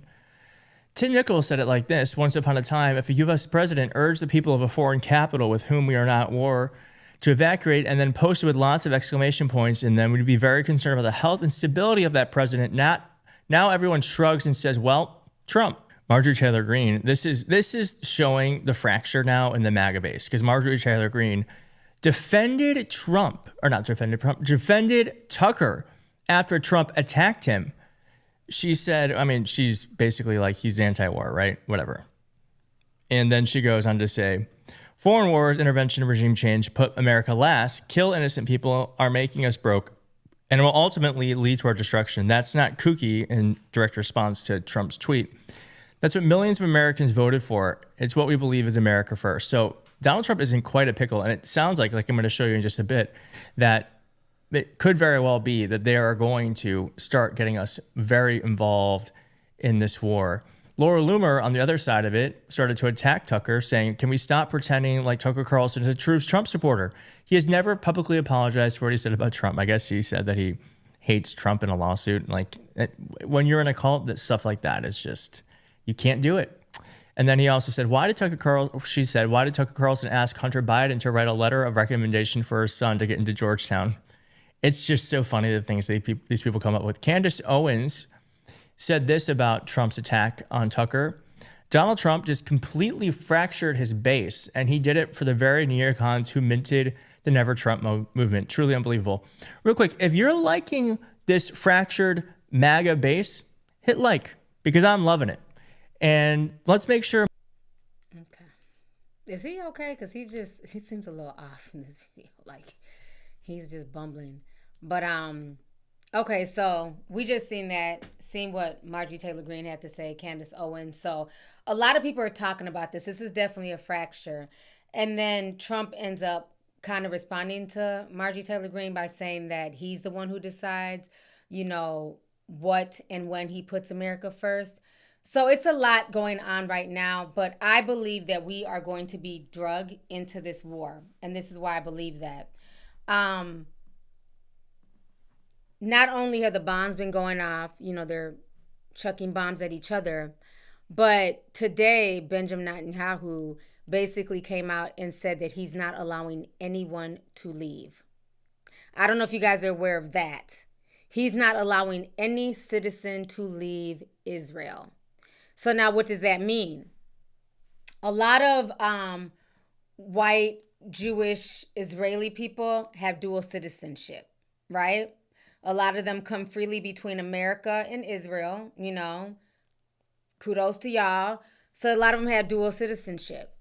Tim Nichols said it like this: once upon a time, if a U.S. president urged the people of a foreign capital with whom we are not at war to evacuate and then posted with lots of exclamation points in them, we'd be very concerned about the health and stability of that president. Now everyone shrugs and says, well, Trump. Marjorie Taylor Greene, this is showing the fracture now in the MAGA base, because Marjorie Taylor Greene defended Tucker after Trump attacked him. She said, she's basically like, he's anti-war, right? Whatever. And then she goes on to say, foreign wars, intervention, regime change, put America last, kill innocent people, are making us broke, and will ultimately lead to our destruction. That's not kooky in direct response to Trump's tweet. That's what millions of Americans voted for. It's what we believe is America first. So Donald Trump is in quite a pickle, and it sounds like I'm going to show you in just a bit, that it could very well be that they are going to start getting us very involved in this war. Laura Loomer, on the other side of it, started to attack Tucker, saying, can we stop pretending like Tucker Carlson is a true Trump supporter? He has never publicly apologized for what he said about Trump. I guess he said that he hates Trump in a lawsuit. Like, when you're in a cult, that stuff like that is just, you can't do it. And then he also said, why did Tucker Carlson ask Hunter Biden to write a letter of recommendation for her son to get into Georgetown? It's just so funny, the things that these people come up with. Candace Owens said this about Trump's attack on Tucker. Donald Trump just completely fractured his base, and he did it for the very neocons who minted the Never Trump movement. Truly unbelievable. Real quick, if you're liking this fractured MAGA base, hit like, because I'm loving it. And let's make sure. Okay. Is he okay? Because he seems a little off in this video. Like, he's just bumbling. But, okay, so we just seen what Marjorie Taylor Greene had to say, Candace Owens. So a lot of people are talking about this. This is definitely a fracture. And then Trump ends up kind of responding to Marjorie Taylor Greene by saying that he's the one who decides, what and when he puts America first. So it's a lot going on right now, but I believe that we are going to be drugged into this war. And this is why I believe that. Not only have the bombs been going off, they're chucking bombs at each other, but today Benjamin Netanyahu basically came out and said that he's not allowing anyone to leave. I don't know if you guys are aware of that. He's not allowing any citizen to leave Israel. So now what does that mean? A lot of white, Jewish, Israeli people have dual citizenship, right? A lot of them come freely between America and Israel, Kudos to y'all. So a lot of them have dual citizenship.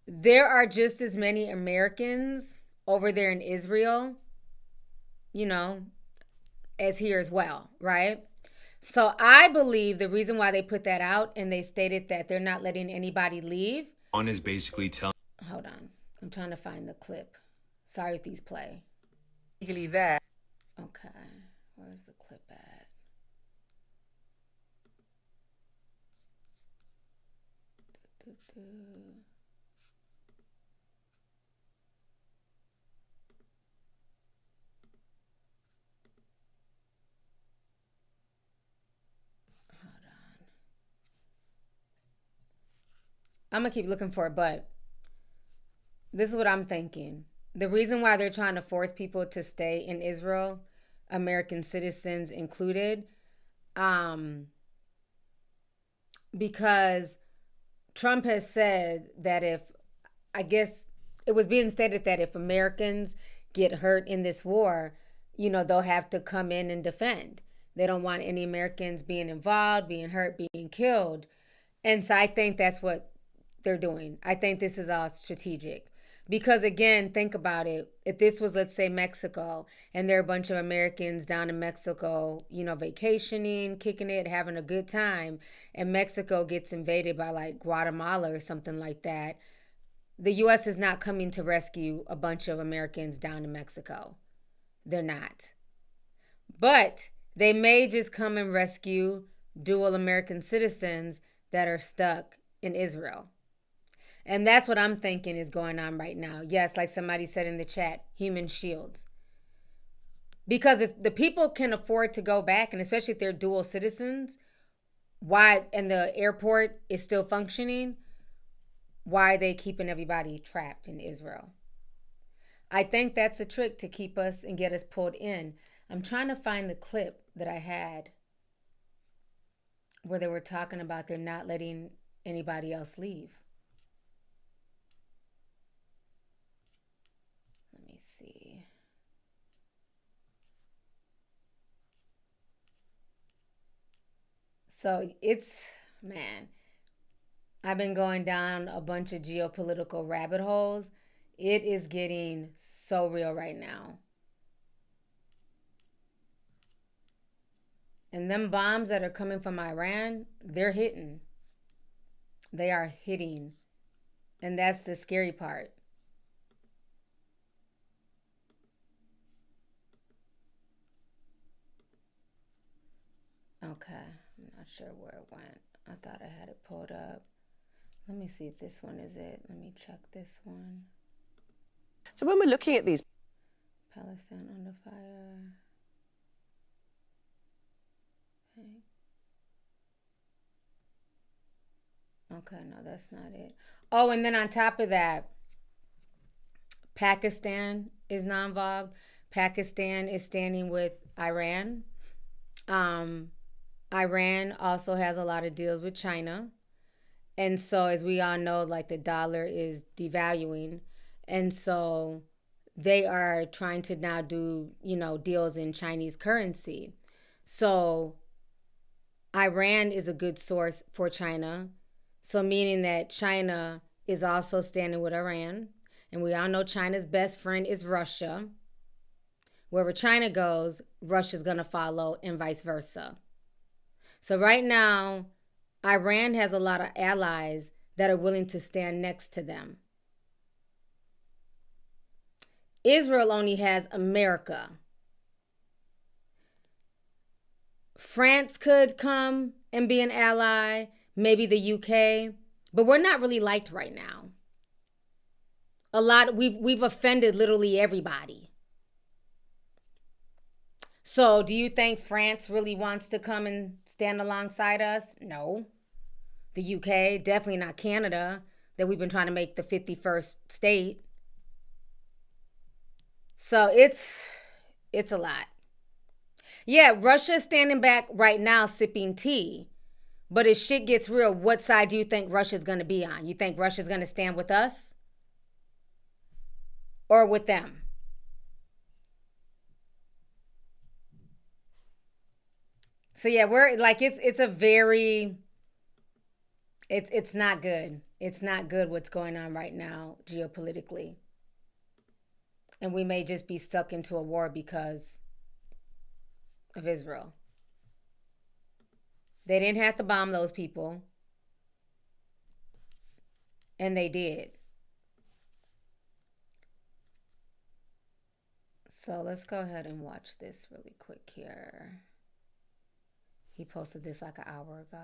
There are just as many Americans over there in Israel, as here as well, right? So I believe the reason why they put that out and they stated that they're not letting anybody leave. On is basically telling. Hold on. I'm trying to find the clip. Sorry if these play. Legally that. Okay. Where's the clip at? I'm going to keep looking for it, but this is what I'm thinking. The reason why they're trying to force people to stay in Israel, American citizens included, because Trump has said that it was being stated that if Americans get hurt in this war, they'll have to come in and defend. They don't want any Americans being involved, being hurt, being killed. And so I think that's what they're doing. I think this is all strategic. Because again, think about it. If this was, let's say, Mexico, and there are a bunch of Americans down in Mexico, vacationing, kicking it, having a good time, and Mexico gets invaded by like Guatemala or something like that, the U.S. is not coming to rescue a bunch of Americans down in Mexico. They're not. But they may just come and rescue dual American citizens that are stuck in Israel. And that's what I'm thinking is going on right now. Yes, like somebody said in the chat, human shields. Because if the people can afford to go back, and especially if they're dual citizens, and the airport is still functioning, why are they keeping everybody trapped in Israel? I think that's a trick to keep us and get us pulled in. I'm trying to find the clip that I had where they were talking about they're not letting anybody else leave. Let me see. So I've been going down a bunch of geopolitical rabbit holes. It is getting so real right now. And them bombs that are coming from Iran, they're hitting. They are hitting. And that's the scary part. Okay, I'm not sure where it went. I thought I had it pulled up. Let me see if this one is it. Let me check this one. So when we're looking at these, Palestine under fire. Okay, no, that's not it. Oh, and then on top of that, Pakistan is not involved. Pakistan is standing with Iran. Iran also has a lot of deals with China. And so, as we all know, like the dollar is devaluing. And so they are trying to now do, deals in Chinese currency. So Iran is a good source for China. So meaning that China is also standing with Iran. And we all know China's best friend is Russia. Wherever China goes, Russia's going to follow and vice versa. So right now, Iran has a lot of allies that are willing to stand next to them. Israel only has America. France could come and be an ally, maybe the UK, but we're not really liked right now. We've offended literally everybody. So do you think France really wants to come and stand alongside us? No. The UK, definitely not Canada, that we've been trying to make the 51st state. So it's a lot. Yeah, Russia's standing back right now sipping tea. But if shit gets real, what side do you think Russia's going to be on? You think Russia's going to stand with us? Or with them? So yeah, we're like, it's not good. It's not good what's going on right now geopolitically. And we may just be stuck into a war because of Israel. They didn't have to bomb those people. And they did. So let's go ahead and watch this really quick here. He posted this like an hour ago.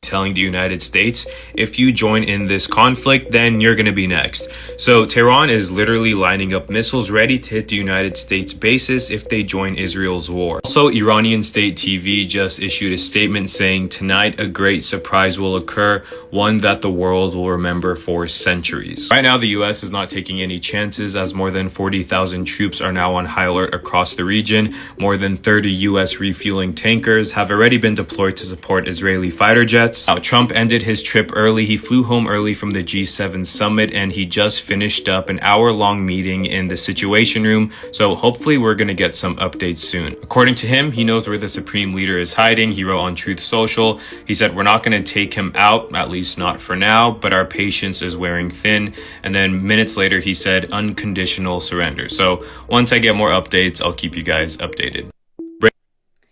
Telling the United States, if you join in this conflict, then you're going to be next. So Tehran is literally lining up missiles ready to hit the United States bases if they join Israel's war. Also, Iranian state TV just issued a statement saying tonight a great surprise will occur, one that the world will remember for centuries. Right now, the US is not taking any chances as more than 40,000 troops are now on high alert across the region. More than 30 US refueling tankers have already been deployed to support Israeli fighter jets. Now, Trump ended his trip early. He flew home early from the G7 summit and he just finished up an hour-long meeting in the Situation Room. So hopefully we're going to get some updates soon. According to him, he knows where the Supreme Leader is hiding. He wrote on Truth Social. He said, we're not going to take him out, at least not for now, but our patience is wearing thin. And then minutes later, he said unconditional surrender. So once I get more updates, I'll keep you guys updated.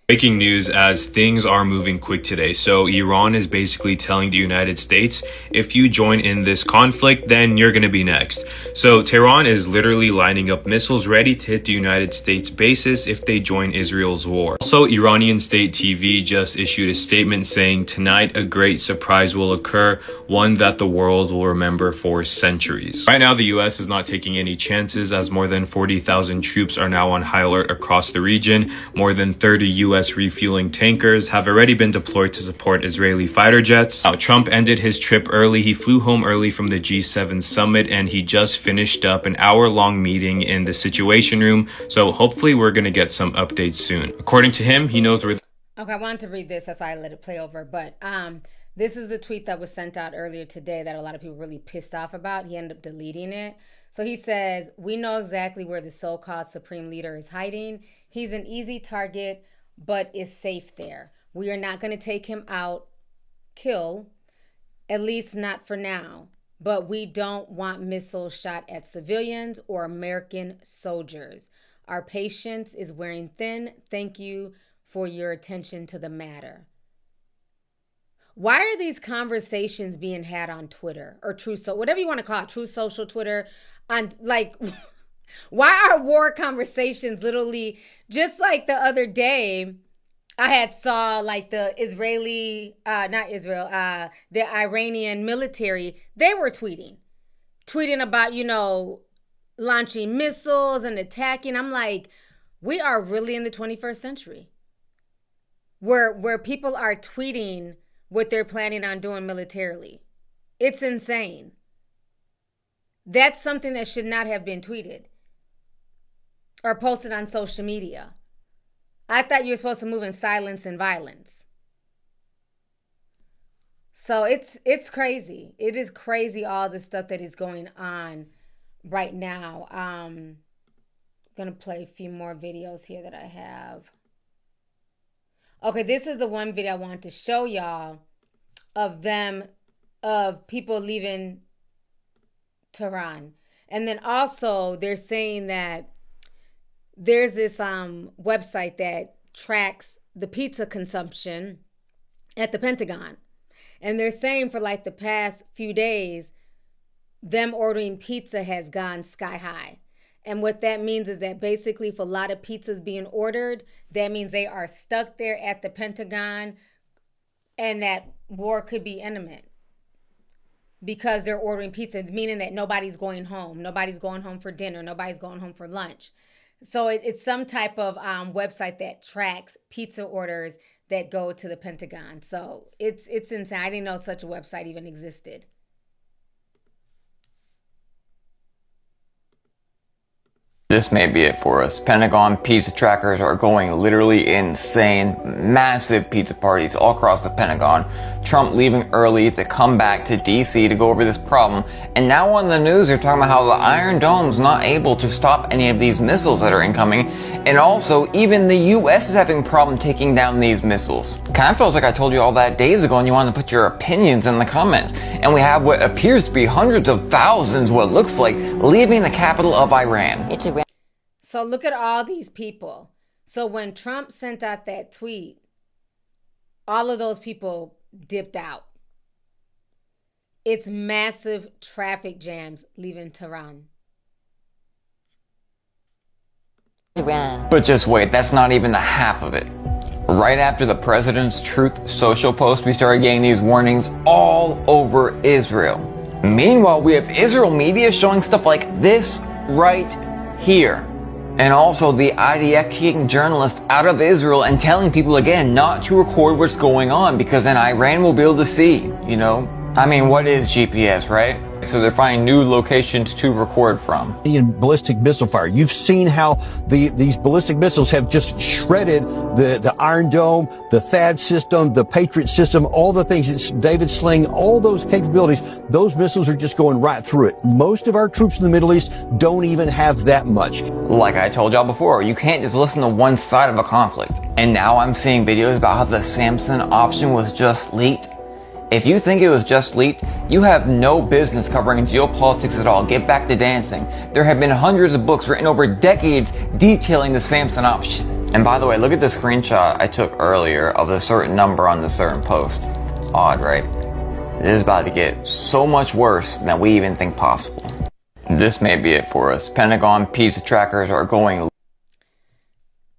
Breaking news as things are moving quick today. So Iran is basically telling the United States, if you join in this conflict, then you're going to be next. So Tehran is literally lining up missiles ready to hit the United States bases if they join Israel's war. Also, Iranian state TV just issued a statement saying tonight a great surprise will occur, one that the world will remember for centuries. Right now, the US is not taking any chances as more than 40,000 troops are now on high alert across the region. More than 30 US refueling tankers have already been deployed to support Israeli fighter jets. Now, Trump ended his trip early. He flew home early from the G7 summit and he just finished up an hour-long meeting in the Situation Room. So hopefully we're going to get some updates soon. According to him, he knows where... Okay, I wanted to read this. That's why I let it play over. But this is the tweet that was sent out earlier today that a lot of people were really pissed off about. He ended up deleting it. So he says, we know exactly where the so-called Supreme Leader is hiding. He's an easy target, but is safe there. We are not going to take him out, kill, at least not for now. But we don't want missiles shot at civilians or American soldiers. Our patience is wearing thin. Thank you for your attention to the matter. Why are these conversations being had on Twitter or Truth Social, whatever you want to call it, Truth Social, Twitter, on like, Why are war conversations literally, just like the other day, I had saw like the the Iranian military, they were tweeting about, launching missiles and attacking. I'm like, we are really in the 21st century where people are tweeting what they're planning on doing militarily. It's insane. That's something that should not have been tweeted or posted on social media. I thought you were supposed to move in silence and violence. So it's crazy. It is crazy, all the stuff that is going on right now. I'm going to play a few more videos here that I have. Okay, this is the one video I want to show y'all of people leaving Tehran. And then also they're saying that there's this website that tracks the pizza consumption at the Pentagon. And they're saying for like the past few days, them ordering pizza has gone sky high. And what that means is that basically for a lot of pizzas being ordered, that means they are stuck there at the Pentagon and that war could be imminent because they're ordering pizza, meaning that nobody's going home. Nobody's going home for dinner. Nobody's going home for lunch. So it's some type of website that tracks pizza orders that go to the Pentagon. So it's insane. I didn't know such a website even existed. This may be it for us. Pentagon pizza trackers are going literally insane. Massive pizza parties all across the Pentagon. Trump leaving early to come back to DC to go over this problem. And now on the news, they're talking about how the Iron Dome's not able to stop any of these missiles that are incoming. And also, even the US is having a problem taking down these missiles. Kind of feels like I told you all that days ago and you wanted to put your opinions in the comments. And we have what appears to be hundreds of thousands, what looks like, leaving the capital of Iran. So look at all these people. So when Trump sent out that tweet, all of those people dipped out. It's massive traffic jams leaving Tehran. But just wait, that's not even the half of it. Right after the president's Truth Social post, we started getting these warnings all over Israel. Meanwhile, we have Israel media showing stuff like this right here. And also the IDF kicking journalists out of Israel and telling people again not to record what's going on because then Iran will be able to see, I mean, what is GPS, right? So they're finding new locations to record from. In ballistic missile fire, you've seen how these ballistic missiles have just shredded the Iron Dome, the THAAD system, the Patriot system, all the things, David Sling, all those capabilities, those missiles are just going right through it. Most of our troops in the Middle East don't even have that much. Like I told y'all before, you can't just listen to one side of a conflict. And now I'm seeing videos about how the Samson option was just leaked. If you think it was just leaked, you have no business covering geopolitics at all. Get back to dancing. There have been hundreds of books written over decades detailing the Samson option. And by the way, look at the screenshot I took earlier of the certain number on the certain post. Odd, right? This is about to get so much worse than we even think possible. This may be it for us. Pentagon pizza trackers are going.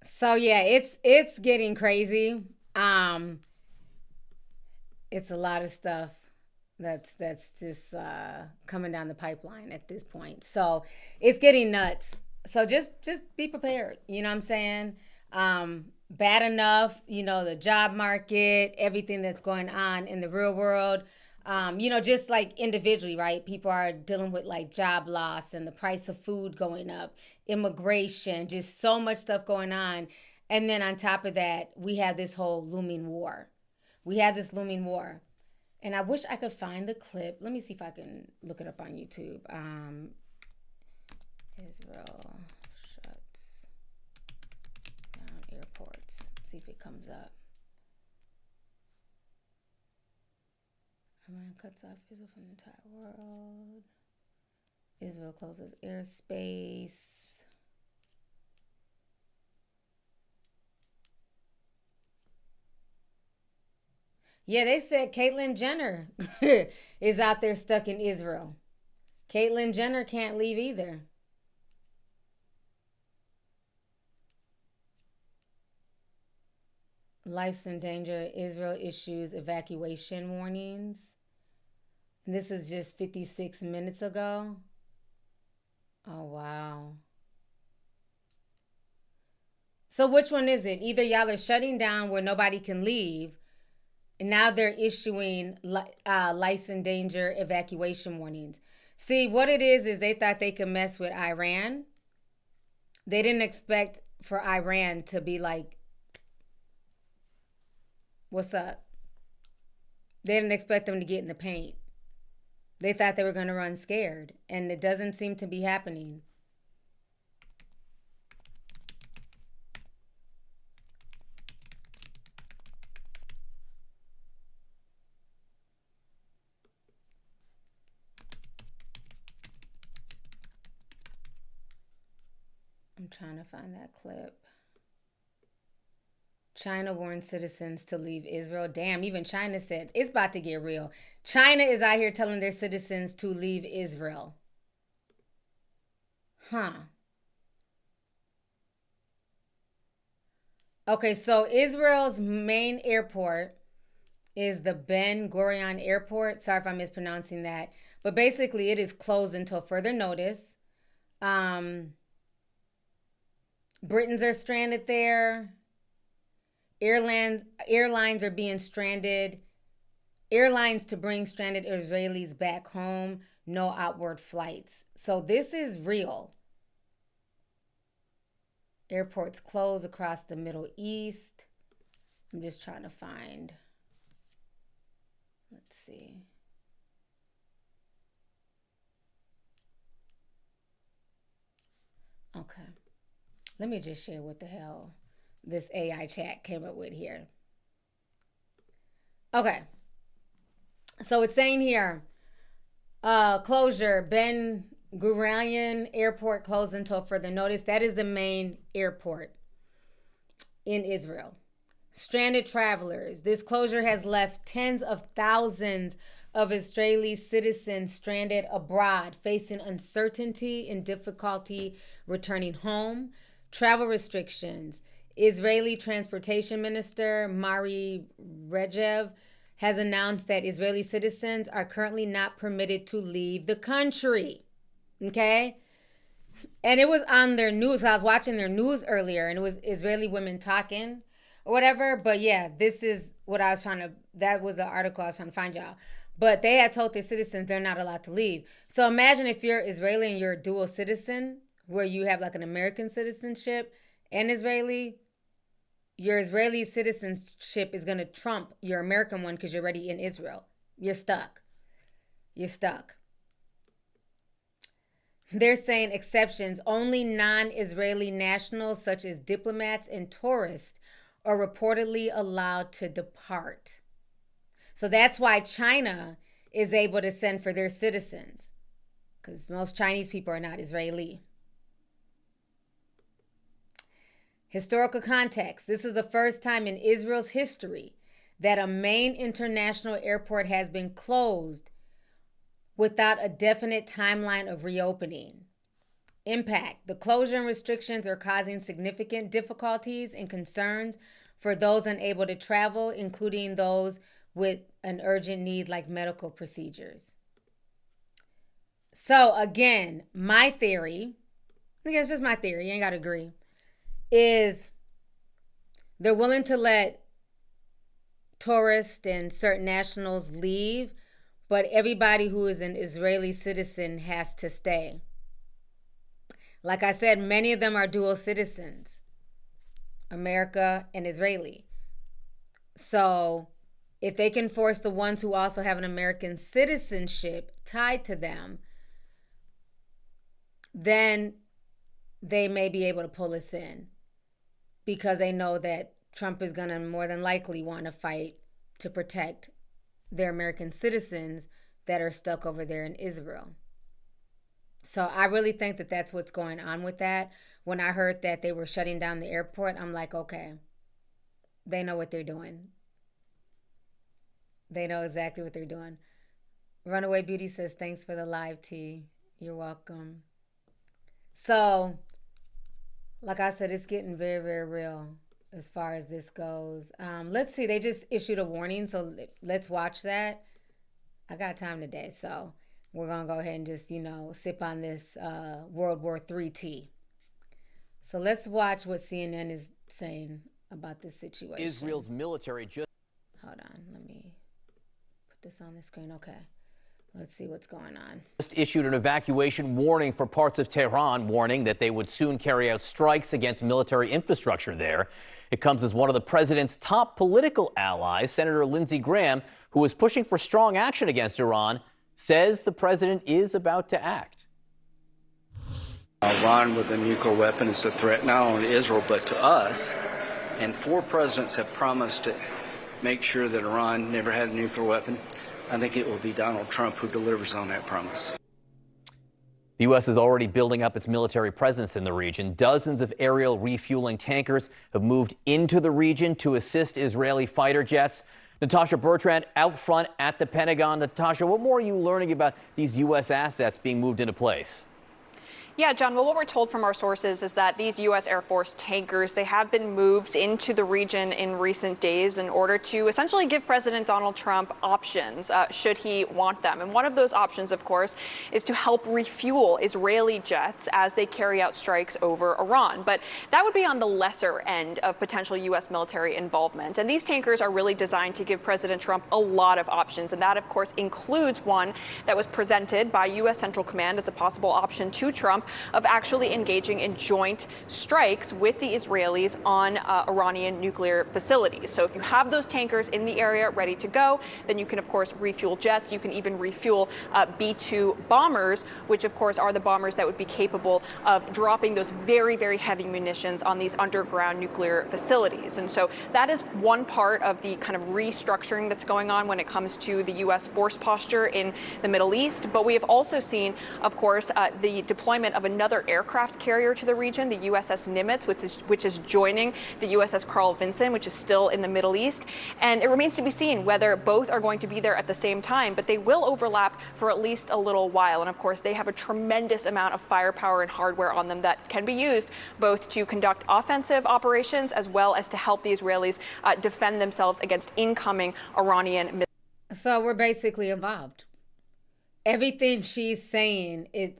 So yeah, it's getting crazy. It's a lot of stuff that's just coming down the pipeline at this point. So it's getting nuts. So just be prepared. You know what I'm saying? Bad enough, the job market, everything that's going on in the real world. Just like individually, right? People are dealing with like job loss and the price of food going up, immigration, just so much stuff going on. And then on top of that, we have this whole looming war. And I wish I could find the clip. Let me see if I can look it up on YouTube. Israel shuts down airports. See if it comes up. Iran cuts off Israel from the entire world. Israel closes airspace. Yeah, they said Caitlyn Jenner is out there stuck in Israel. Caitlyn Jenner can't leave either. Life's in danger. Israel issues evacuation warnings. And this is just 56 minutes ago. Oh, wow. So which one is it? Either y'all are shutting down where nobody can leave, and now they're issuing life's in danger evacuation warnings. See, what it is they thought they could mess with Iran. They didn't expect for Iran to be like, what's up? They didn't expect them to get in the paint. They thought they were going to run scared, and it doesn't seem to be happening. I'm trying to find that clip. China warns citizens to leave Israel. Damn, even China said it's about to get real. China is out here telling their citizens to leave Israel. Huh. Okay, so Israel's main airport is the Ben Gurion Airport. Sorry if I'm mispronouncing that. But basically, it is closed until further notice. Britons are stranded there. Airlines are being stranded. Airlines to bring stranded Israelis back home. No outward flights. So this is real. Airports closed across the Middle East. I'm just trying to find. Let's see. Okay. Let me just share what the hell this AI chat came up with here. Okay. So it's saying here, closure, Ben Gurion Airport closed until further notice. That is the main airport in Israel. Stranded travelers. This closure has left tens of thousands of Israeli citizens stranded abroad, facing uncertainty and difficulty returning home. Travel restrictions. Israeli Transportation Minister Mari Regev has announced that Israeli citizens are currently not permitted to leave the country. Okay? And it was on their news. I was watching their news earlier, and it was Israeli women talking or whatever. But yeah, this is what I was trying to, that was the article I was trying to find y'all. But they had told their citizens they're not allowed to leave. So imagine if you're Israeli and you're a dual citizen, where you have like an American citizenship and Israeli, your Israeli citizenship is going to trump your American one because you're already in Israel. You're stuck. You're stuck. They're saying exceptions. Only non-Israeli nationals such as diplomats and tourists are reportedly allowed to depart. So that's why China is able to send for their citizens, because most Chinese people are not Israeli. Historical context. This is the first time in Israel's history that a main international airport has been closed without a definite timeline of reopening. Impact. The closure and restrictions are causing significant difficulties and concerns for those unable to travel, including those with an urgent need like medical procedures. So again, my theory, I think it's just my theory, you ain't got to agree, is they're willing to let tourists and certain nationals leave, but everybody who is an Israeli citizen has to stay. Like I said, many of them are dual citizens, America and Israeli. So if they can force the ones who also have an American citizenship tied to them, then they may be able to pull us in, because they know that Trump is going to more than likely want to fight to protect their American citizens that are stuck over there in Israel. So I really think that that's what's going on with that. When I heard that they were shutting down the airport, I'm like, okay, they know what they're doing. They know exactly what they're doing. Runaway Beauty says, thanks for the live, T. You're welcome. So, like I said, it's getting very, very real. as far as this goes. Let's see. They just issued a warning, so let's watch that. I got time today, so we're going to go ahead and just, sip on this World War III tea. So let's watch what CNN is saying about this situation. Israel's military just... Hold on. Let me put this on the screen. Okay. Let's see what's going on. Just issued an evacuation warning for parts of Tehran, warning that they would soon carry out strikes against military infrastructure there. It comes as one of the president's top political allies, Senator Lindsey Graham, who is pushing for strong action against Iran, says the president is about to act. Iran with a nuclear weapon is a threat not only to Israel but to us. And 4 presidents have promised to make sure that Iran never had a nuclear weapon. I think it will be Donald Trump who delivers on that promise. The U.S. is already building up its military presence in the region. Dozens of aerial refueling tankers have moved into the region to assist Israeli fighter jets. Natasha Bertrand out front at the Pentagon. Natasha, what more are you learning about these U.S. assets being moved into place? Yeah, John, well, what we're told from our sources is that these U.S. Air Force tankers, they have been moved into the region in recent days in order to essentially give President Donald Trump options should he want them. And one of those options, of course, is to help refuel Israeli jets as they carry out strikes over Iran. But that would be on the lesser end of potential U.S. military involvement. And these tankers are really designed to give President Trump a lot of options. And that, of course, includes one that was presented by U.S. Central Command as a possible option to Trump of actually engaging in joint strikes with the Israelis on Iranian nuclear facilities. So if you have those tankers in the area ready to go, then you can, of course, refuel jets. You can even refuel B-2 bombers, which, of course, are the bombers that would be capable of dropping those very, very heavy munitions on these underground nuclear facilities. And so that is one part of the kind of restructuring that's going on when it comes to the U.S. force posture in the Middle East. But we have also seen, of course, the deployment of another aircraft carrier to the region, the USS Nimitz, which is joining the USS Carl Vinson, which is still in the Middle East. And it remains to be seen whether both are going to be there at the same time, but they will overlap for at least a little while. And of course, they have a tremendous amount of firepower and hardware on them that can be used both to conduct offensive operations as well as to help the Israelis defend themselves against incoming Iranian missiles. So we're basically involved. Everything she's saying is,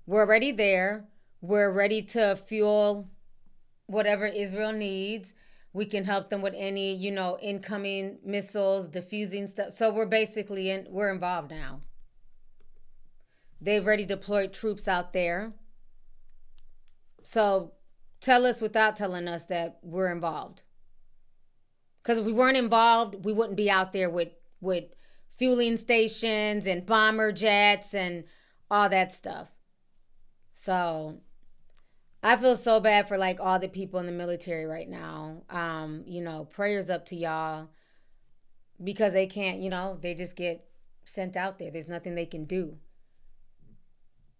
we're already there. We're ready to fuel whatever Israel needs. We can help them with any, incoming missiles, diffusing stuff. So we're basically we're involved now. They've already deployed troops out there. So tell us without telling us that we're involved. Because if we weren't involved, we wouldn't be out there with fueling stations and bomber jets and all that stuff. So I feel so bad for all the people in the military right now. Prayers up to y'all because they can't, they just get sent out there. There's nothing they can do.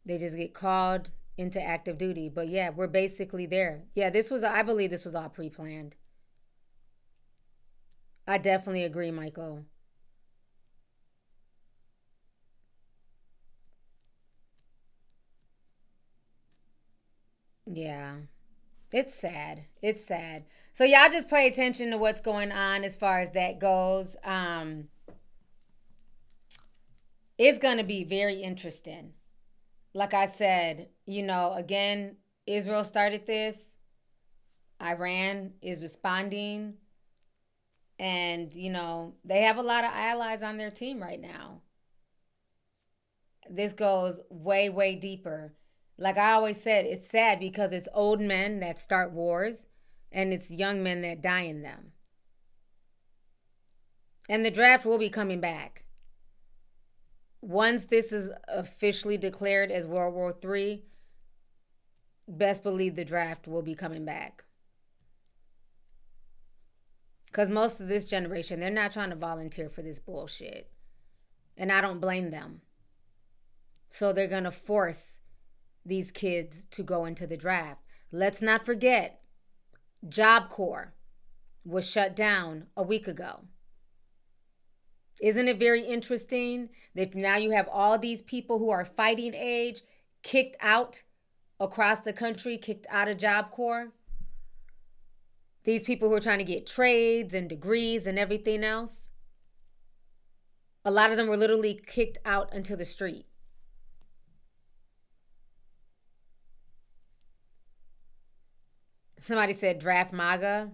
They just get called into active duty. But yeah, we're basically there. Yeah, I believe this was all pre-planned. I definitely agree, Michael. Yeah, it's sad. It's sad. So y'all just pay attention to what's going on as far as that goes. It's going to be very interesting. Like I said, again, Israel started this. Iran is responding. And, they have a lot of allies on their team right now. This goes way, way deeper. Like I always said, it's sad because it's old men that start wars and it's young men that die in them. And the draft will be coming back. Once this is officially declared as World War III, best believe the draft will be coming back. Because most of this generation, they're not trying to volunteer for this bullshit. And I don't blame them. So they're going to force these kids to go into the draft. Let's not forget, Job Corps was shut down a week ago. Isn't it very interesting that now you have all these people who are fighting age kicked out across the country, kicked out of Job Corps? These people who are trying to get trades and degrees and everything else, a lot of them were literally kicked out into the street. Somebody said draft MAGA.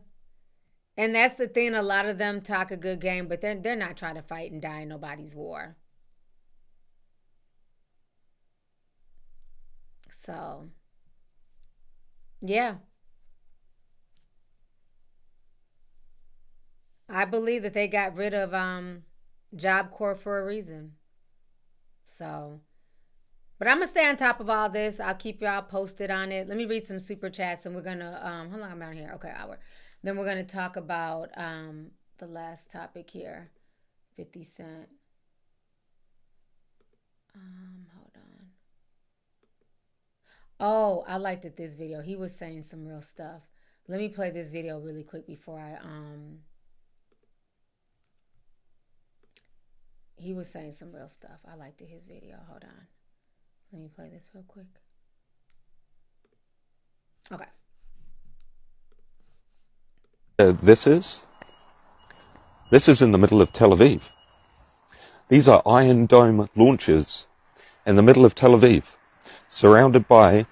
And that's the thing, a lot of them talk a good game, but they're not trying to fight and die in nobody's war. So, yeah. I believe that they got rid of Job Corps for a reason. So, but I'm going to stay on top of all this. I'll keep y'all posted on it. Let me read some super chats and we're going to, how long am I on here? Okay, hour. Then we're going to talk about the last topic here, 50 Cent. Hold on. Oh, I liked it, this video. He was saying some real stuff. Let me play this video really quick before I he was saying some real stuff. I liked his video. Hold on. Let me play this real quick. Okay. This is in the middle of Tel Aviv. These are Iron Dome launchers in the middle of Tel Aviv, surrounded by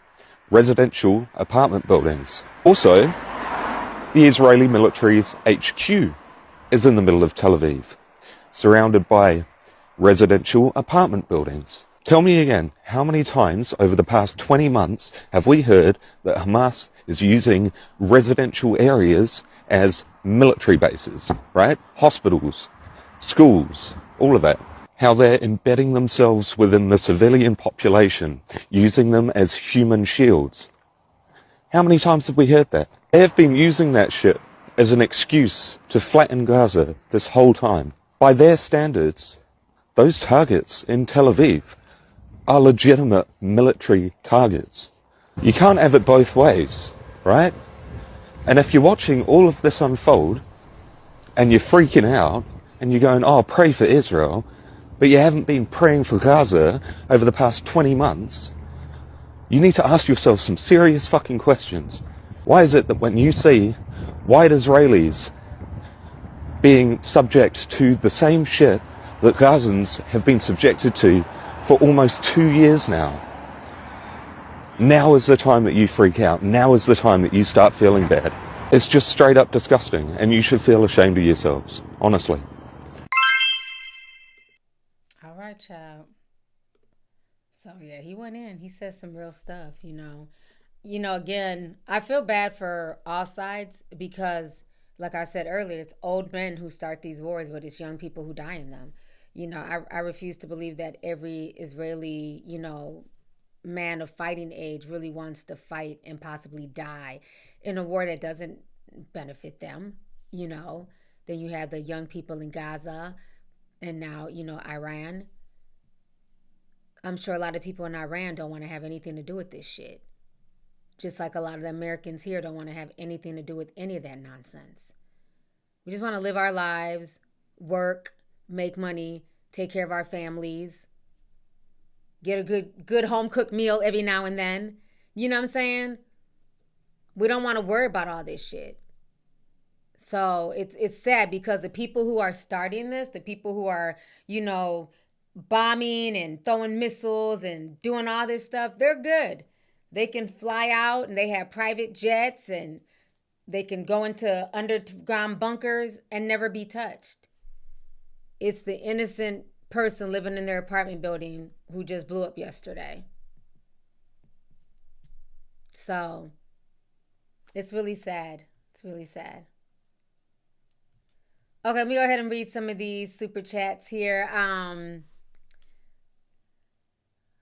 residential apartment buildings. Also, the Israeli military's HQ is in the middle of Tel Aviv, surrounded by residential apartment buildings. Tell me again, how many times over the past 20 months have we heard that Hamas is using residential areas as military bases, right? Hospitals, schools, all of that. How they're embedding themselves within the civilian population, using them as human shields. How many times have we heard that? They have been using that shit as an excuse to flatten Gaza this whole time. By their standards, those targets in Tel Aviv are legitimate military targets. You can't have it both ways, right? And if you're watching all of this unfold and you're freaking out and you're going, oh, pray for Israel, but you haven't been praying for Gaza over the past 20 months, you need to ask yourself some serious fucking questions. Why is it that when you see white Israelis being subject to the same shit that Gazans have been subjected to for almost 2 years now, now is the time that you freak out. Now is the time that you start feeling bad. It's just straight up disgusting, and you should feel ashamed of yourselves, honestly. All right, child. So, yeah, he went in. He said some real stuff, you know. Again, I feel bad for all sides because, like I said earlier, it's old men who start these wars, but it's young people who die in them. I refuse to believe that every Israeli, man of fighting age really wants to fight and possibly die in a war that doesn't benefit them. Then you have the young people in Gaza and now, Iran. I'm sure a lot of people in Iran don't want to have anything to do with this shit. Just like a lot of the Americans here don't want to have anything to do with any of that nonsense. We just want to live our lives, work, make money, take care of our families, get a good home-cooked meal every now and then. You know what I'm saying? We don't want to worry about all this shit. So it's sad because the people who are starting this, the people who are, bombing and throwing missiles and doing all this stuff, they're good. They can fly out and they have private jets and they can go into underground bunkers and never be touched. It's the innocent person living in their apartment building who just blew up yesterday. So it's really sad. It's really sad. Okay, let me go ahead and read some of these super chats here.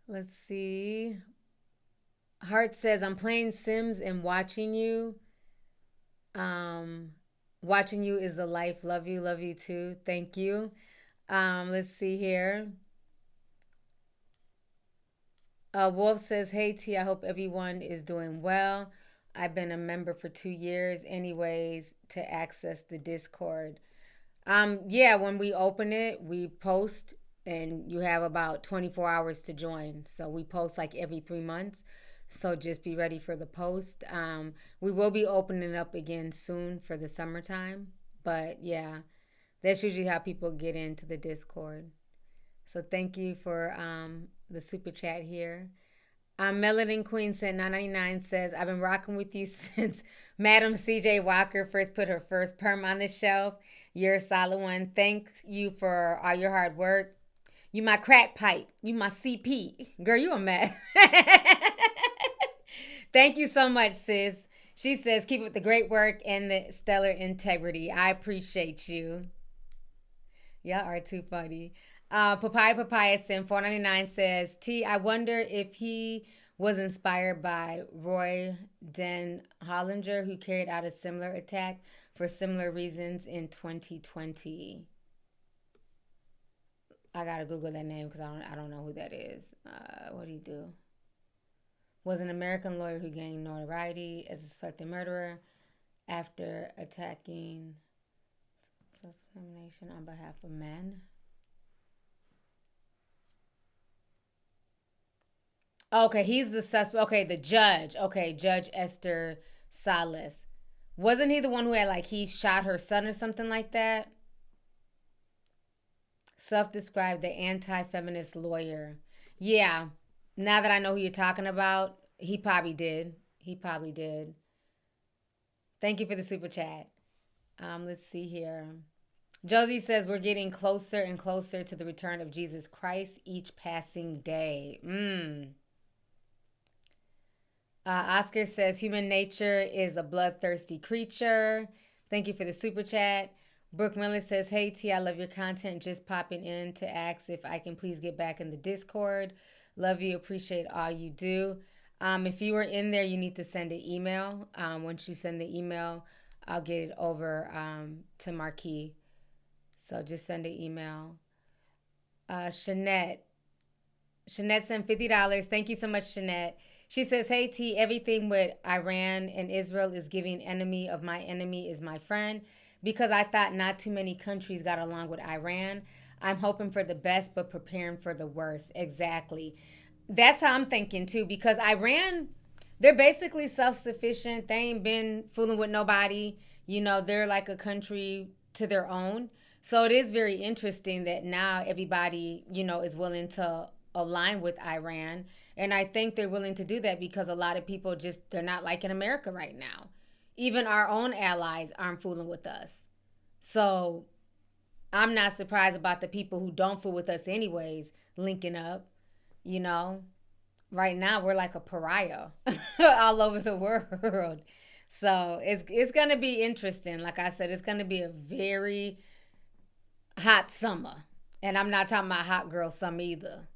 Let's see. Hart says, I'm playing Sims and watching you. Watching you is the life. Love you too. Thank you. Let's see here. Wolf says, hey T, I hope everyone is doing well. I've been a member for 2 years anyways to access the Discord. Yeah, when we open it, we post and you have about 24 hours to join. So we post like every 3 months. So just be ready for the post. We will be opening up again soon for the summertime. But yeah, that's usually how people get into the Discord. So thank you for the super chat here. Melanin Queen said 999 says, I've been rocking with you since Madam CJ Walker first put her first perm on the shelf. You're a solid one. Thank you for all your hard work. You my crack pipe. You my CP. Girl, you a mess. Thank you so much, sis. She says, keep up the great work and the stellar integrity. I appreciate you. Y'all are too funny. Papaya Sim 499 says, T, I wonder if he was inspired by Roy Den Hollinger, who carried out a similar attack for similar reasons in 2020. I gotta Google that name because I don't know who that is. What did he do? Was an American lawyer who gained notoriety as a suspected murderer after attacking discrimination on behalf of men. Okay, he's the suspect. Okay, the judge. Okay, Judge Esther Salas. Wasn't he the one who had, like, he shot her son or something like that? Self-described the anti-feminist lawyer. Yeah, now that I know who you're talking about, he probably did. He probably did. Thank you for the super chat. Let's see here. Josie says, we're getting closer and closer to the return of Jesus Christ each passing day. Oscar says, human nature is a bloodthirsty creature. Thank you for the super chat. Brooke Miller says, hey, T, I love your content. Just popping in to ask if I can please get back in the Discord. Love you. Appreciate all you do. If you were in there, you need to send an email. Once you send the email, I'll get it over to Marquis. So just send an email. Shanette sent $50. Thank you so much, Shanette. She says, hey, T, everything with Iran and Israel is giving enemy of my enemy is my friend. Because I thought not too many countries got along with Iran. I'm hoping for the best, but preparing for the worst. Exactly. That's how I'm thinking, too. Because Iran, they're basically self-sufficient. They ain't been fooling with nobody. You know, they're like a country to their own. So it is very interesting that now everybody, you know, is willing to align with Iran. And I think they're willing to do that because a lot of people just, they're not liking America right now. Even our own allies aren't fooling with us. So I'm not surprised about the people who don't fool with us anyways, linking up, you know. Right now, we're like a pariah all over the world. So it's going to be interesting. Like I said, it's going to be a very hot summer. And I'm not talking about hot girl summer either.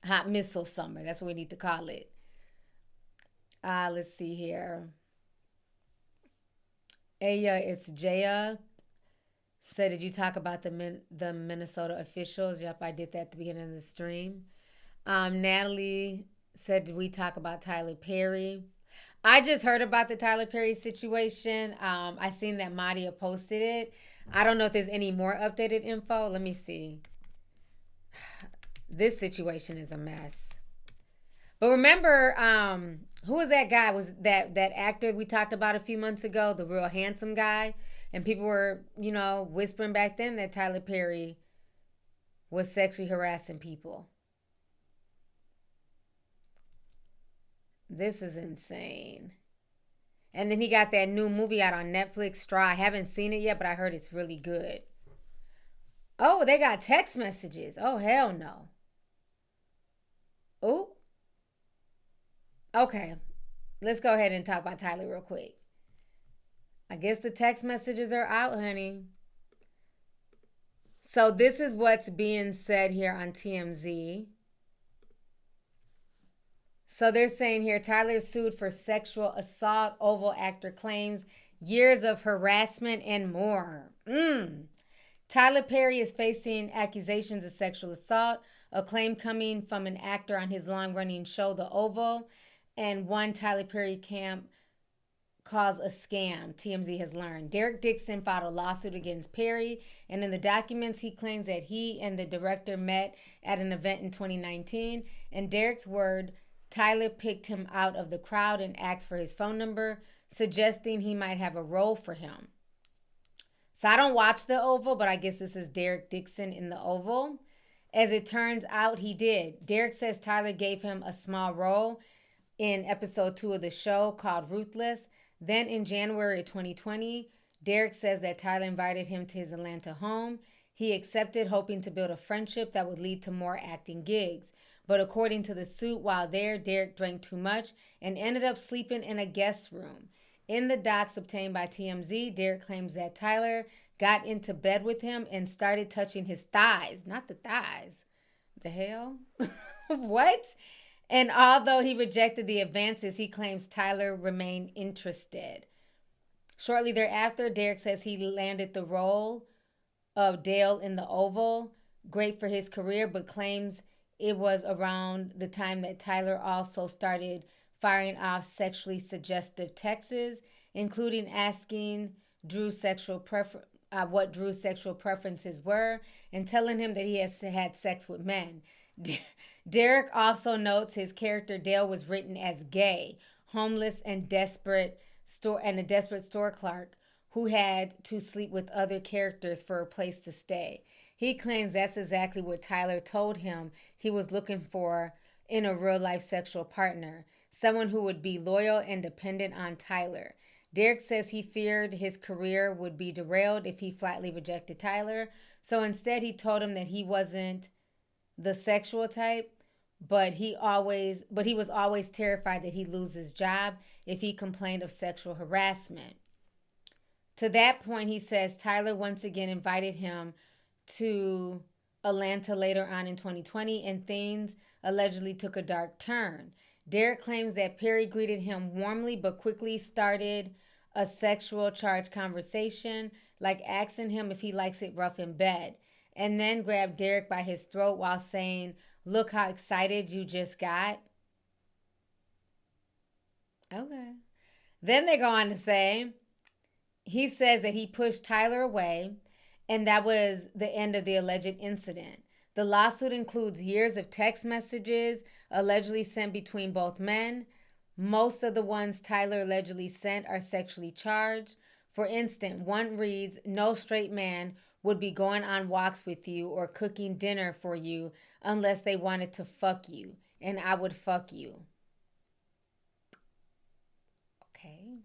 Hot missile summer. That's what we need to call it. Let's see here. It's Jaya. Said, did you talk about the Minnesota officials? Yep, I did that at the beginning of the stream. Natalie said, did we talk about Tyler Perry? I just heard about the Tyler Perry situation. I seen that Madia posted it. I don't know if there's any more updated info. Let me see. This situation is a mess. But remember, who was that guy? Was that actor we talked about a few months ago, the real handsome guy? And people were, you know, whispering back then that Tyler Perry was sexually harassing people. This is insane. And then he got that new movie out on Netflix, Straw. I haven't seen it yet, but I heard it's really good. Oh, they got text messages. Oh, hell no. Oh. Okay. Let's go ahead and talk about Tyler real quick. I guess the text messages are out, honey. So this is what's being said here on TMZ. So they're saying here, Tyler sued for sexual assault. Oval actor claims years of harassment and more. Tyler Perry is facing accusations of sexual assault, a claim coming from an actor on his long-running show, The Oval, and one Tyler Perry camp calls a scam, TMZ has learned. Derek Dixon filed a lawsuit against Perry, and in the documents, he claims that he and the director met at an event in 2019. In Derek's word, Tyler picked him out of the crowd and asked for his phone number, suggesting he might have a role for him. So I don't watch The Oval, but I guess this is Derek Dixon in The Oval. As it turns out, he did. Derek says Tyler gave him a small role in episode 2 of the show called Ruthless. Then in January of 2020, Derek says that Tyler invited him to his Atlanta home. He accepted, hoping to build a friendship that would lead to more acting gigs. But according to the suit, while there, Derek drank too much and ended up sleeping in a guest room. In the docs obtained by TMZ, Derek claims that Tyler got into bed with him and started touching his thighs. Not the thighs. The hell? What? And although he rejected the advances, he claims Tyler remained interested. Shortly thereafter, Derek says he landed the role of Dale in The Oval. Great for his career, but claims it was around the time that Tyler also started firing off sexually suggestive texts, including asking Drew what Drew's sexual preferences were and telling him that he has had sex with men. Derek also notes his character Dale was written as gay, homeless, and a desperate store clerk who had to sleep with other characters for a place to stay. He claims that's exactly what Tyler told him he was looking for in a real-life sexual partner, someone who would be loyal and dependent on Tyler. Derek says he feared his career would be derailed if he flatly rejected Tyler, so instead he told him that he wasn't the sexual type, but he was always terrified that he'd lose his job if he complained of sexual harassment. To that point, he says Tyler once again invited him to Atlanta later on in 2020, and things allegedly took a dark turn. Derek claims that Perry greeted him warmly but quickly started a sexual charged conversation, like asking him if he likes it rough in bed, and then grabbed Derek by his throat while saying, "Look how excited you just got." Okay. Then they go on to say, he says that he pushed Tyler away, and that was the end of the alleged incident. The lawsuit includes years of text messages allegedly sent between both men. Most of the ones Tyler allegedly sent are sexually charged. For instance, one reads, "No straight man would be going on walks with you or cooking dinner for you unless they wanted to fuck you, and I would fuck you." Okay.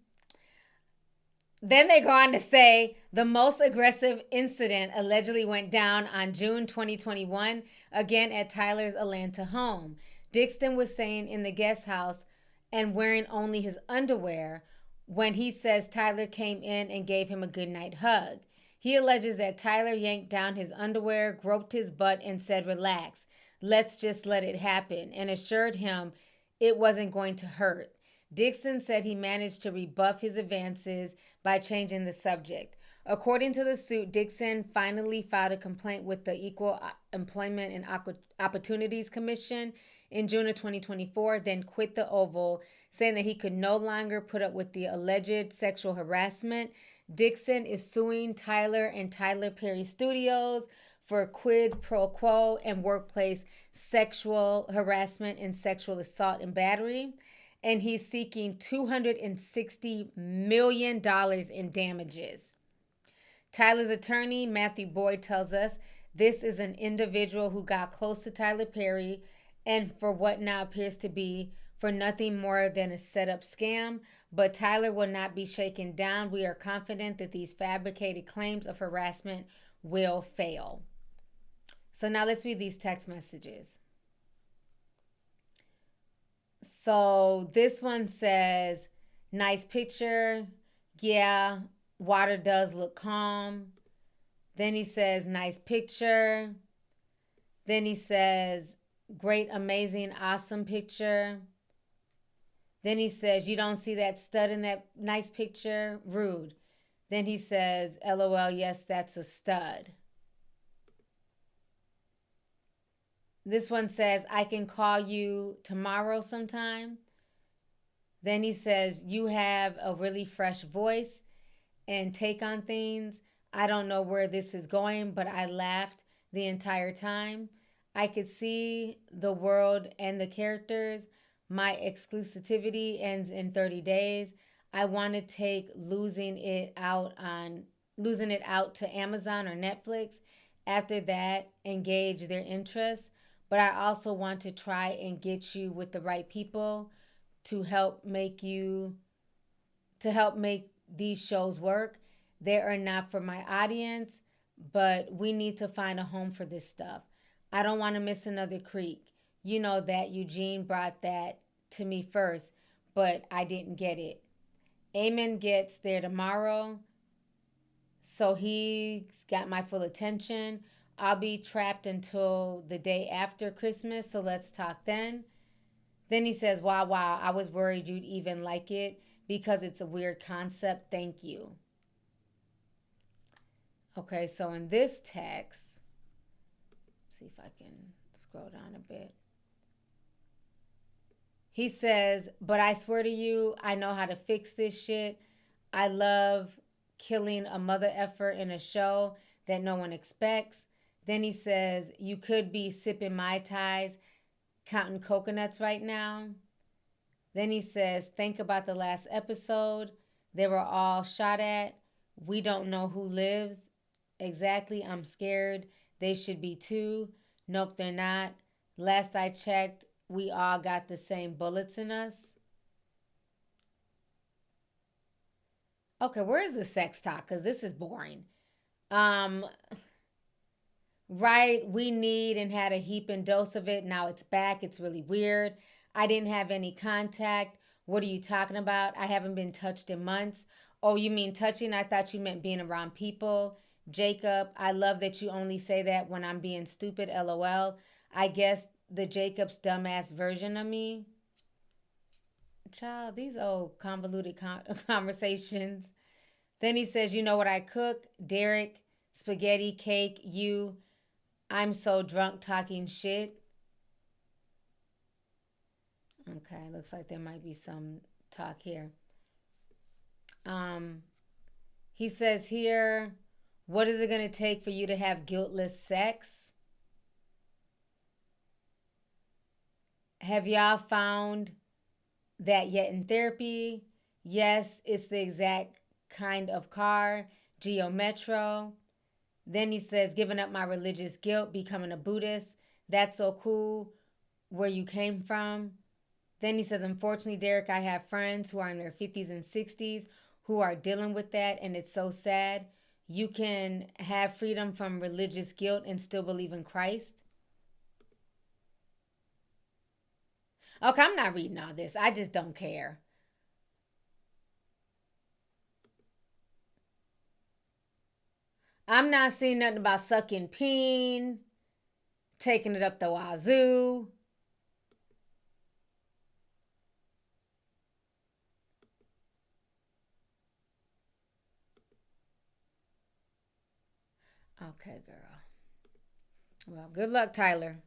Then they go on to say the most aggressive incident allegedly went down on June 2021, again at Tyler's Atlanta home. Dixon was staying in the guest house and wearing only his underwear when he says Tyler came in and gave him a goodnight hug. He alleges that Tyler yanked down his underwear, groped his butt, and said, "Relax, let's just let it happen," and assured him it wasn't going to hurt. Dixon said he managed to rebuff his advances by changing the subject. According to the suit, Dixon finally filed a complaint with the Equal Employment and Opportunities Commission in June of 2024, then quit the Oval, saying that he could no longer put up with the alleged sexual harassment. Dixon is suing Tyler and Tyler Perry Studios for quid pro quo and workplace sexual harassment and sexual assault and battery. And he's seeking $260 million in damages. Tyler's attorney, Matthew Boyd, tells us this is an individual who got close to Tyler Perry and for what now appears to be for nothing more than a setup scam. But Tyler will not be shaken down. We are confident that these fabricated claims of harassment will fail. So now let's read these text messages. So this one says, "Nice picture. Yeah, water does look calm." Then he says, "Nice picture." Then he says, "Great, amazing, awesome picture." Then he says, "You don't see that stud in that nice picture? Rude." Then he says, "LOL, yes, that's a stud." This one says, "I can call you tomorrow sometime." Then he says, "You have a really fresh voice and take on things. I don't know where this is going, but I laughed the entire time. I could see the world and the characters, My exclusivity ends in 30 days. I want to take losing it out to Amazon or Netflix. After that, engage their interests. But I also want to try and get you with the right people to help make these shows work. They are not for my audience, but we need to find a home for this stuff. I don't want to miss another creek. You know that Eugene brought that to me first, but I didn't get it. Eamon gets there tomorrow, so he's got my full attention. I'll be trapped until the day after Christmas, so let's talk then. Then he says, wow, I was worried you'd even like it because it's a weird concept. Thank you. Okay, so in this text, see if I can scroll down a bit. He says, but I swear to you, I know how to fix this shit. I love killing a mother effer in a show that no one expects. Then he says, you could be sipping Mai Tais, counting coconuts right now. Then he says, think about the last episode. They were all shot at. We don't know who lives. Exactly, I'm scared. They should be too. Nope, they're not. Last I checked, we all got the same bullets in us. Okay, where is the sex talk? Because this is boring. Right, we need and had a heaping dose of it. Now it's back. It's really weird. I didn't have any contact. What are you talking about? I haven't been touched in months. Oh, you mean touching? I thought you meant being around people. Jacob, I love that you only say that when I'm being stupid. LOL. I guess the Jacob's dumbass version of me. Child, these old convoluted conversations. Then he says, you know what I cook? Derek, spaghetti, cake, you. I'm so drunk talking shit. Okay, looks like there might be some talk here. He says here, what is it going to take for you to have guiltless sex? Have y'all found that yet in therapy? Yes, it's the exact kind of car, Geo Metro. Then he says, giving up my religious guilt, becoming a Buddhist. That's so cool. Where you came from. Then he says, unfortunately, Derek, I have friends who are in their 50s and 60s who are dealing with that, and it's so sad. You can have freedom from religious guilt and still believe in Christ. Okay, I'm not reading all this. I just don't care. I'm not seeing nothing about sucking peen, taking it up the wazoo. Okay, girl. Well, good luck, Tyler.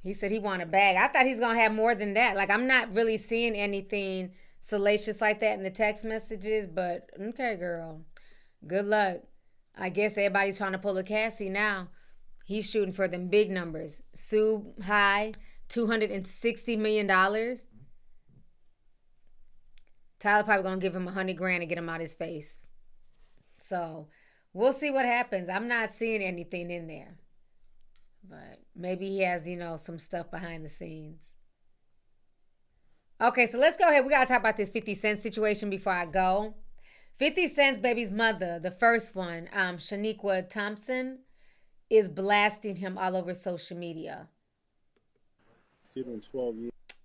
He said he wanted a bag. I thought he's going to have more than that. Like, I'm not really seeing anything salacious like that in the text messages, but okay, girl. Good luck. I guess everybody's trying to pull a Cassie now. He's shooting for them big numbers. Sue high, $260 million. Tyler probably going to give him $100,000 to get him out his face. So we'll see what happens. I'm not seeing anything in there. But maybe he has, some stuff behind the scenes. Okay, so let's go ahead. We got to talk about this 50 Cent situation before I go. 50 Cent's baby's mother, the first one, Shaniqua Tompkins, is blasting him all over social media.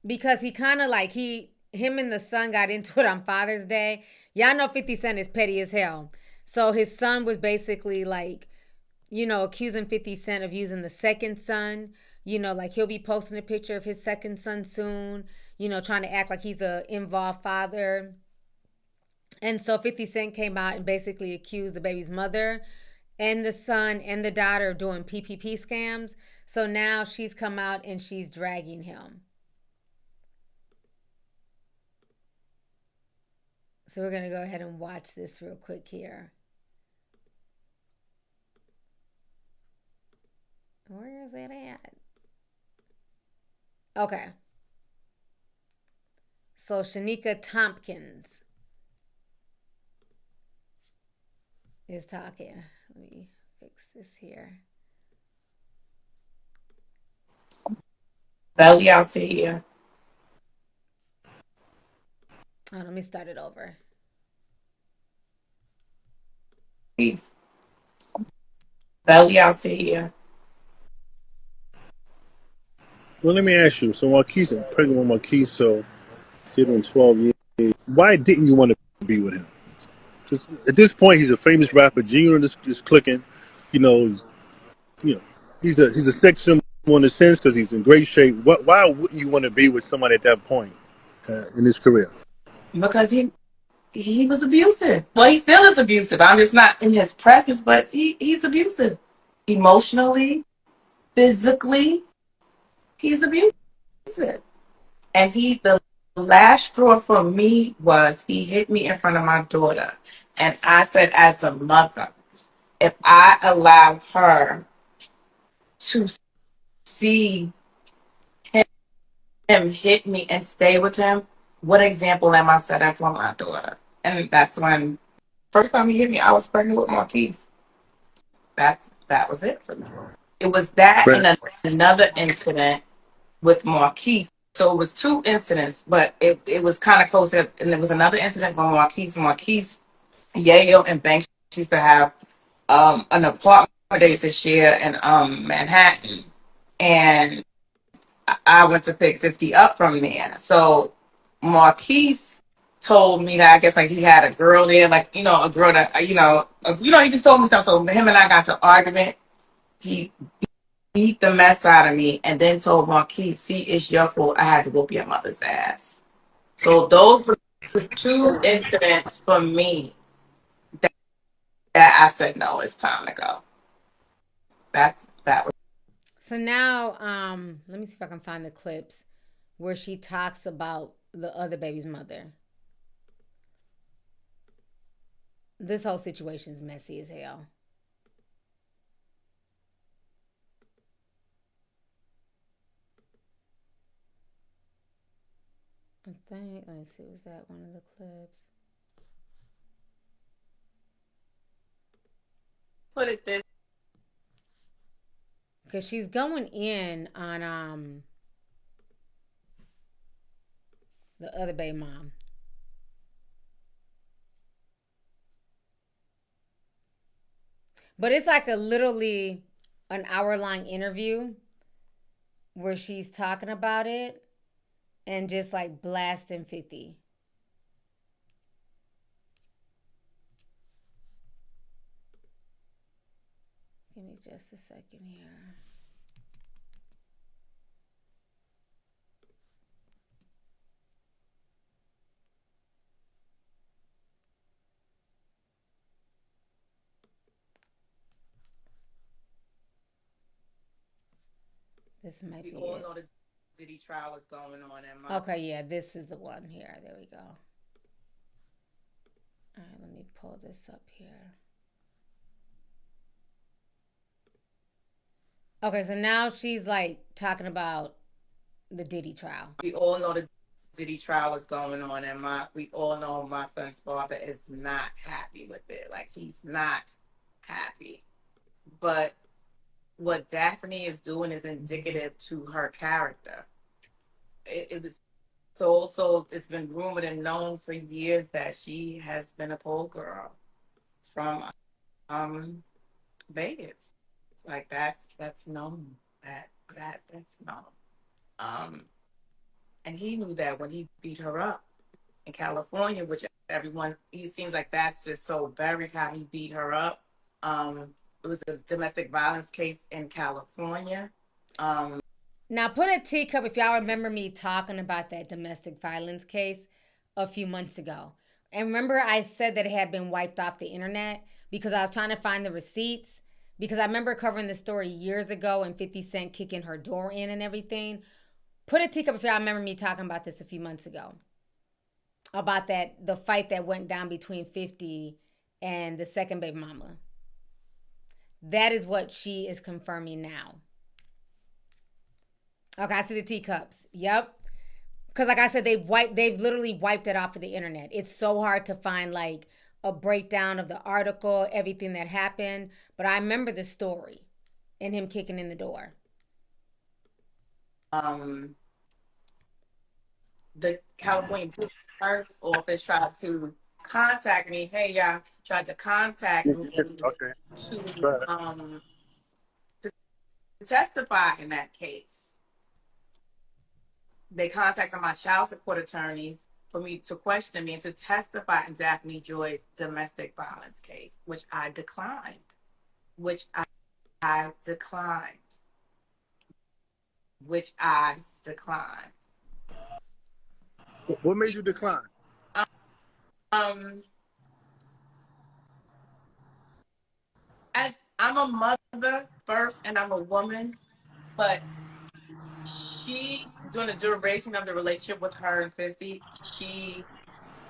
Because he kind of him and the son got into it on Father's Day. Y'all know 50 Cent is petty as hell. So his son was basically accusing 50 Cent of using the second son. He'll be posting a picture of his second son soon, trying to act like he's a involved father. And so 50 Cent came out and basically accused the baby's mother and the son and the daughter of doing PPP scams. So now she's come out and she's dragging him. So we're going to go ahead and watch this real quick here. Where is it at? Okay. So Shaniqua Tompkins is talking. Let me fix this here. Belly out to here. Oh, let me start it over. Peace. Belly out to here. Well, let me ask you. So Marquise, I'm pregnant with Marquise, so sitting 12 years. Why didn't you want to be with him? Just at this point, he's a famous rapper. G-Unit is clicking. You know, he's a sex symbol in a sense because he's in great shape. Why wouldn't you want to be with somebody at that point in his career? Because he was abusive. Well, he still is abusive. I'm just not in his presence, but he's abusive. Emotionally, physically, he's abusive. And the last straw for me was he hit me in front of my daughter. And I said, as a mother, if I allowed her to see him hit me and stay with him, what example am I setting for my daughter? And that's when, first time he hit me, I was pregnant with Marquise. That was it for me. It was that and another incident with Marquise. So it was two incidents, but it was kind of close. And there was another incident with Marquise, Yale, and Banks used to have an apartment they used to share in Manhattan. And I went to pick 50 up from there. So Marquise told me that I guess like he had a girl there, like, you know, a girl that, he just told me something. So him and I got to argument. He beat the mess out of me and then told Marquise, see, it's your fault. I had to whoop your mother's ass. So those were the two incidents for me that I said, no, it's time to go. That was. So now, let me see if I can find the clips where she talks about the other baby's mother. This whole situation's messy as hell. I think, let me see, was that one of the clips? Put it this. Because she's going in on the other baby mom. But it's like literally an hour-long interview where she's talking about it and just like blasting 50. Give me just a second here. This might be all it. know the Diddy trial is going on. Okay, yeah, this is the one here. There we go. All right, let me pull this up here. Okay, so now she's like talking about the Diddy trial. We all know the Diddy trial is going on, and we all know my son's father is not happy with it. Like, he's not happy. But what Daphne is doing is indicative to her character. It was so it's been rumored and known for years that she has been a pole girl from Vegas. Like that's known. That's known. And he knew that when he beat her up in California, which he seems like that's just so buried how he beat her up. It was a domestic violence case in California. Now put a teacup if y'all remember me talking about that domestic violence case a few months ago. And remember I said that it had been wiped off the internet because I was trying to find the receipts, because I remember covering the story years ago and 50 Cent kicking her door in and everything. Put a teacup if y'all remember me talking about this a few months ago. About the fight that went down between 50 and the second baby mama. That is what she is confirming now. Okay, I see the teacups. Yep. Because like I said, they've literally wiped it off of the internet. It's so hard to find like a breakdown of the article, everything that happened. But I remember the story and him kicking in the door. The California Clerk's Office tried to contact me. Hey, y'all, tried to contact me Okay. to testify in that case. They contacted my child support attorneys for me to question me and to testify in Daphne Joy's domestic violence case, which I declined. Which I declined. What made you decline? As I'm a mother first and I'm a woman, but she, during the duration of the relationship with her and 50, she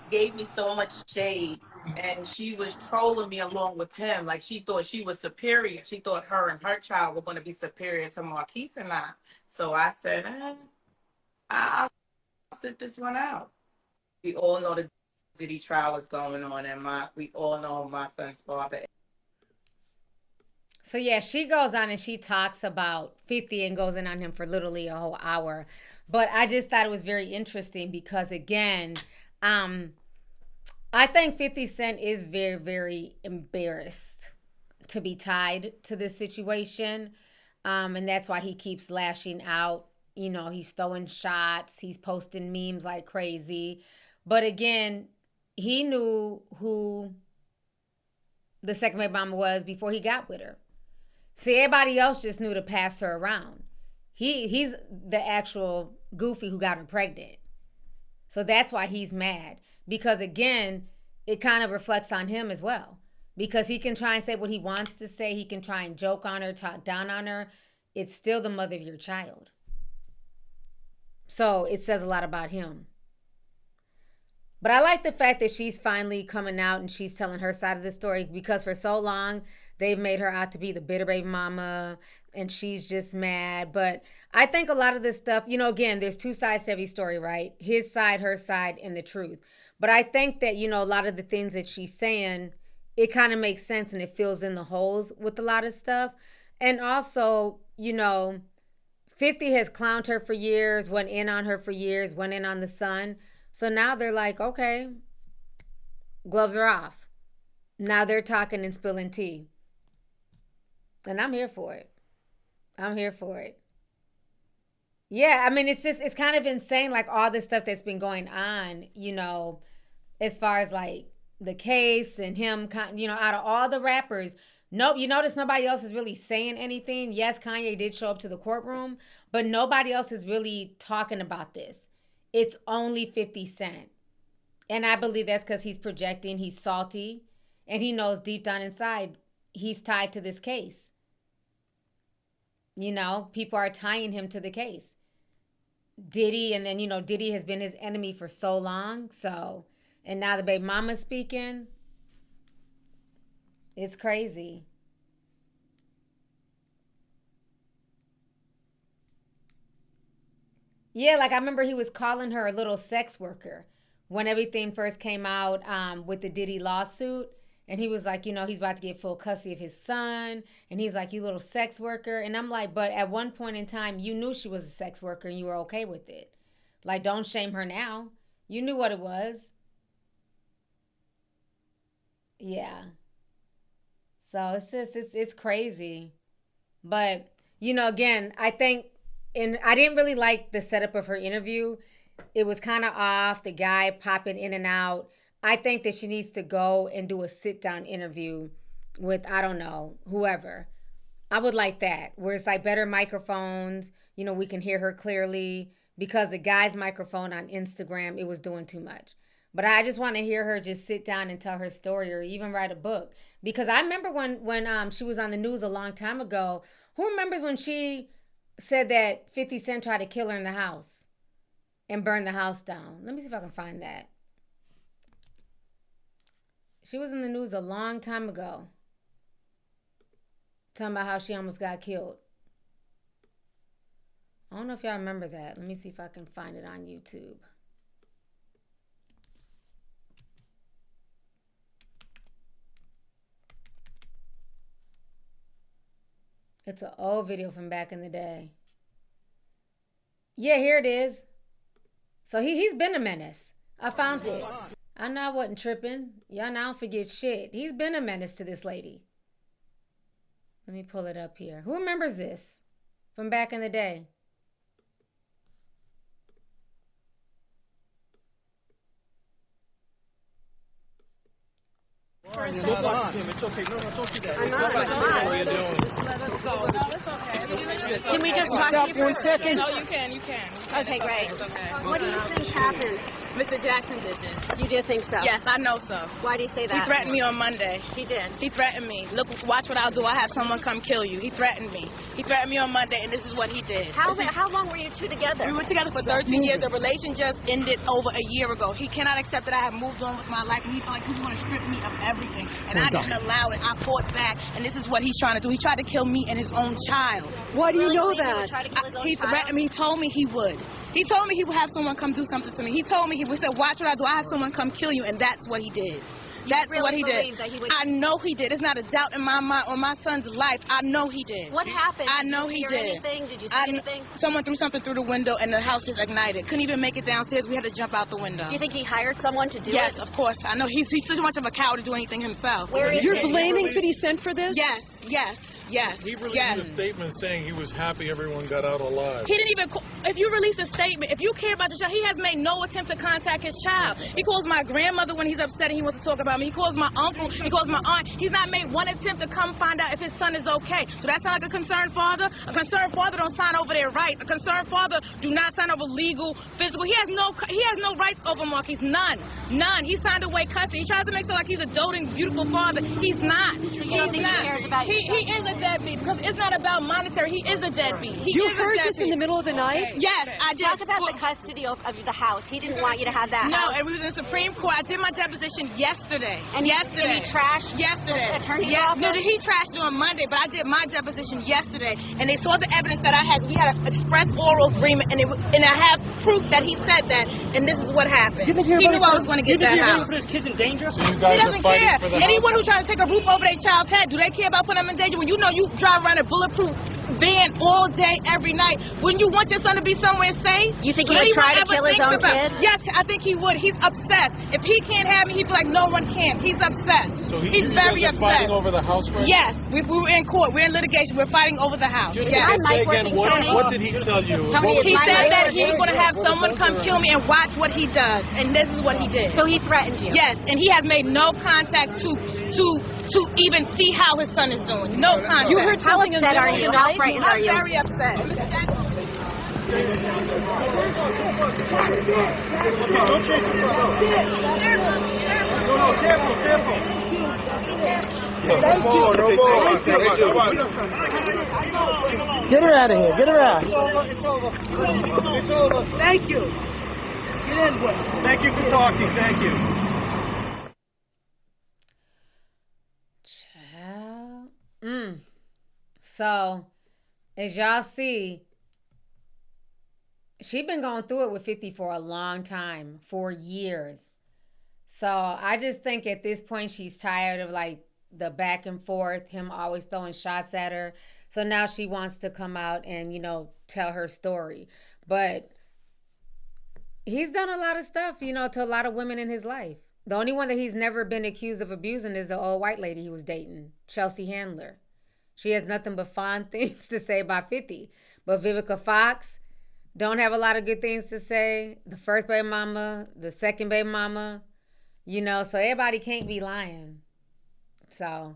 gave me so much shade and she was trolling me along with him. Like she thought she was superior. She thought her and her child were going to be superior to Marquise and I. So I said, I'll sit this one out. We all know the Diddy trial is going on and we all know my son's father. So yeah, she goes on and she talks about 50 and goes in on him for literally a whole hour. But I just thought it was very interesting because again, I think 50 Cent is very, very embarrassed to be tied to this situation. And that's why he keeps lashing out. You know, he's throwing shots. He's posting memes like crazy. But again, he knew who the second baby mama was before he got with her. See, everybody else just knew to pass her around. He's the actual goofy who got her pregnant. So that's why he's mad. Because again, it kind of reflects on him as well. Because he can try and say what he wants to say. He can try and joke on her, talk down on her. It's still the mother of your child. So it says a lot about him. But I like the fact that she's finally coming out and she's telling her side of the story, because for so long they've made her out to be the bitter baby mama and she's just mad. But I think a lot of this stuff, you know, again, there's two sides to every story, right? His side, her side, and the truth. But I think that, you know, a lot of the things that she's saying, it kind of makes sense and it fills in the holes with a lot of stuff. And also, you know, 50 has clowned her for years, went in on her for years, went in on the son. So now they're like, okay, gloves are off. Now they're talking and spilling tea. And I'm here for it. I'm here for it. Yeah, I mean, it's kind of insane, like all this stuff that's been going on, you know, as far as like the case and him, you know, out of all the rappers, nope, you notice nobody else is really saying anything. Yes, Kanye did show up to the courtroom, but nobody else is really talking about this. It's only 50 Cent. And I believe that's because he's projecting, he's salty, and he knows deep down inside he's tied to this case. You know, people are tying him to the case. Diddy, and then, you know, Diddy has been his enemy for so long. So, and now the baby mama's speaking. It's crazy. Yeah, like I remember he was calling her a little sex worker when everything first came out with the Diddy lawsuit. And he was like, you know, he's about to get full custody of his son. And he's like, you little sex worker. And I'm like, but at one point in time, you knew she was a sex worker and you were okay with it. Like, don't shame her now. You knew what it was. Yeah. So it's just, it's crazy. But, you know, again, I think, and I didn't really like the setup of her interview. It was kind of off, the guy popping in and out. I think that she needs to go and do a sit-down interview with, I don't know, whoever. I would like that, where it's like better microphones, you know, we can hear her clearly, because the guy's microphone on Instagram, it was doing too much. But I just want to hear her just sit down and tell her story, or even write a book. Because I remember when she was on the news a long time ago, who remembers when she said that 50 Cent tried to kill her in the house and burn the house down? Let me see if I can find that. She was in the news a long time ago, talking about how she almost got killed. I don't know if y'all remember that. Let me see if I can find it on YouTube. It's an old video from back in the day. Yeah, here it is. So he's been a menace. I found it. I know I wasn't tripping. Y'all now don't forget shit. He's been a menace to this lady. Let me pull it up here. Who remembers this from back in the day? It's okay. No, don't do that. I'm not. What are you doing? Just let us go. No, it's okay. Can we just talk to you for a second? No, you can. Okay, great. It's okay. What do you think happened? Mr. Jackson did this. You do think so? Yes, I know so. Why do you say that? He threatened me on Monday. He did? He threatened me. Look, watch what I'll do. I'll have someone come kill you. He threatened me. He threatened me on Monday, and this is what he did. How long were you two together? We were together for 13 years. The relation just ended over a year ago. He cannot accept that I have moved on with my life, and he felt like he was going to strip me of everything. And I didn't allow it. I fought back, and this is what he's trying to do. He tried to kill me and his own child. Why do you know that? He threatened me. He told me he would. He told me he would have someone come do something to me. He told me he said, watch what I do. I have someone come kill you, and that's what he did. That's really what he did. He I know he did. There's not a doubt in my mind on my son's life. I know he did. What happened? I know did he you hear did. Anything? Did you see anything? Someone threw something through the window, and the house just ignited. Couldn't even make it downstairs. We had to jump out the window. Do you think he hired someone to do it? Yes, of course. I know he's too much of a coward to do anything himself. You're blaming 50 Cent for this? Yes, yes, yes. He released yes. a statement saying he was happy everyone got out alive. He didn't even. If you release a statement, if you care about the child, he has made no attempt to contact his child. He calls my grandmother when he's upset and he wants to talk about me. He calls my uncle. He calls my aunt. He's not made one attempt to come find out if his son is okay. So that sound like a concerned father? A concerned father don't sign over their rights. A concerned father do not sign over legal, physical. He has no rights over Marquise. None. He signed away custody. He tries to make sure like he's a doting, beautiful father. He's not. So you don't think he cares about you? He is a deadbeat because it's not about monetary. He is a deadbeat. You heard this in the middle of the night? Yes, I did. Talk about the custody of the house. He didn't want you to have that No, house. and we was in the Supreme Court. I did my deposition yesterday. And he trashed yesterday. the attorney's No, office? he trashed it on Monday, but I did my deposition yesterday, and they saw the evidence that I had. We had an express oral agreement, and I have proof that he said that, and this is what happened. He knew I was going to get that house. Put his kids in danger? So He doesn't care. Anyone who's trying to take a roof over their child's head, do they care about putting them in danger? When you know you drive around a bulletproof van all day, every night, wouldn't you want your son to be somewhere safe? You think he would try to kill his own kid? Yes, I think he would. He's obsessed. If he can't have me, he'd be like, no one can. He's obsessed. So you he's very guys are upset. fighting over the house right Yes, we were in court. We're in litigation. We're fighting over the house. Just yes. say again, what did he tell you? He said that he was going to have someone come kill me and watch what he does, and this is what he did. So he threatened you? Yes, and he has made no contact to even see how his son is doing. No contact. You heard something in the middle of the night? How frightened are I'm you? very upset. Don't chase your brother. Careful. Thank you. Get her out of here. Get her out. It's over. Thank you. Get in, boy. Thank you for talking. Thank you. So, as y'all see, she been going through it with 50 for a long time, for years. So I just think at this point she's tired of like the back and forth, him always throwing shots at her. So now she wants to come out and, tell her story. But he's done a lot of stuff, to a lot of women in his life. The only one that he's never been accused of abusing is the old white lady he was dating, Chelsea Handler. She has nothing but fond things to say about 50. But Vivica Fox don't have a lot of good things to say. The first baby mama, the second baby mama, so everybody can't be lying. So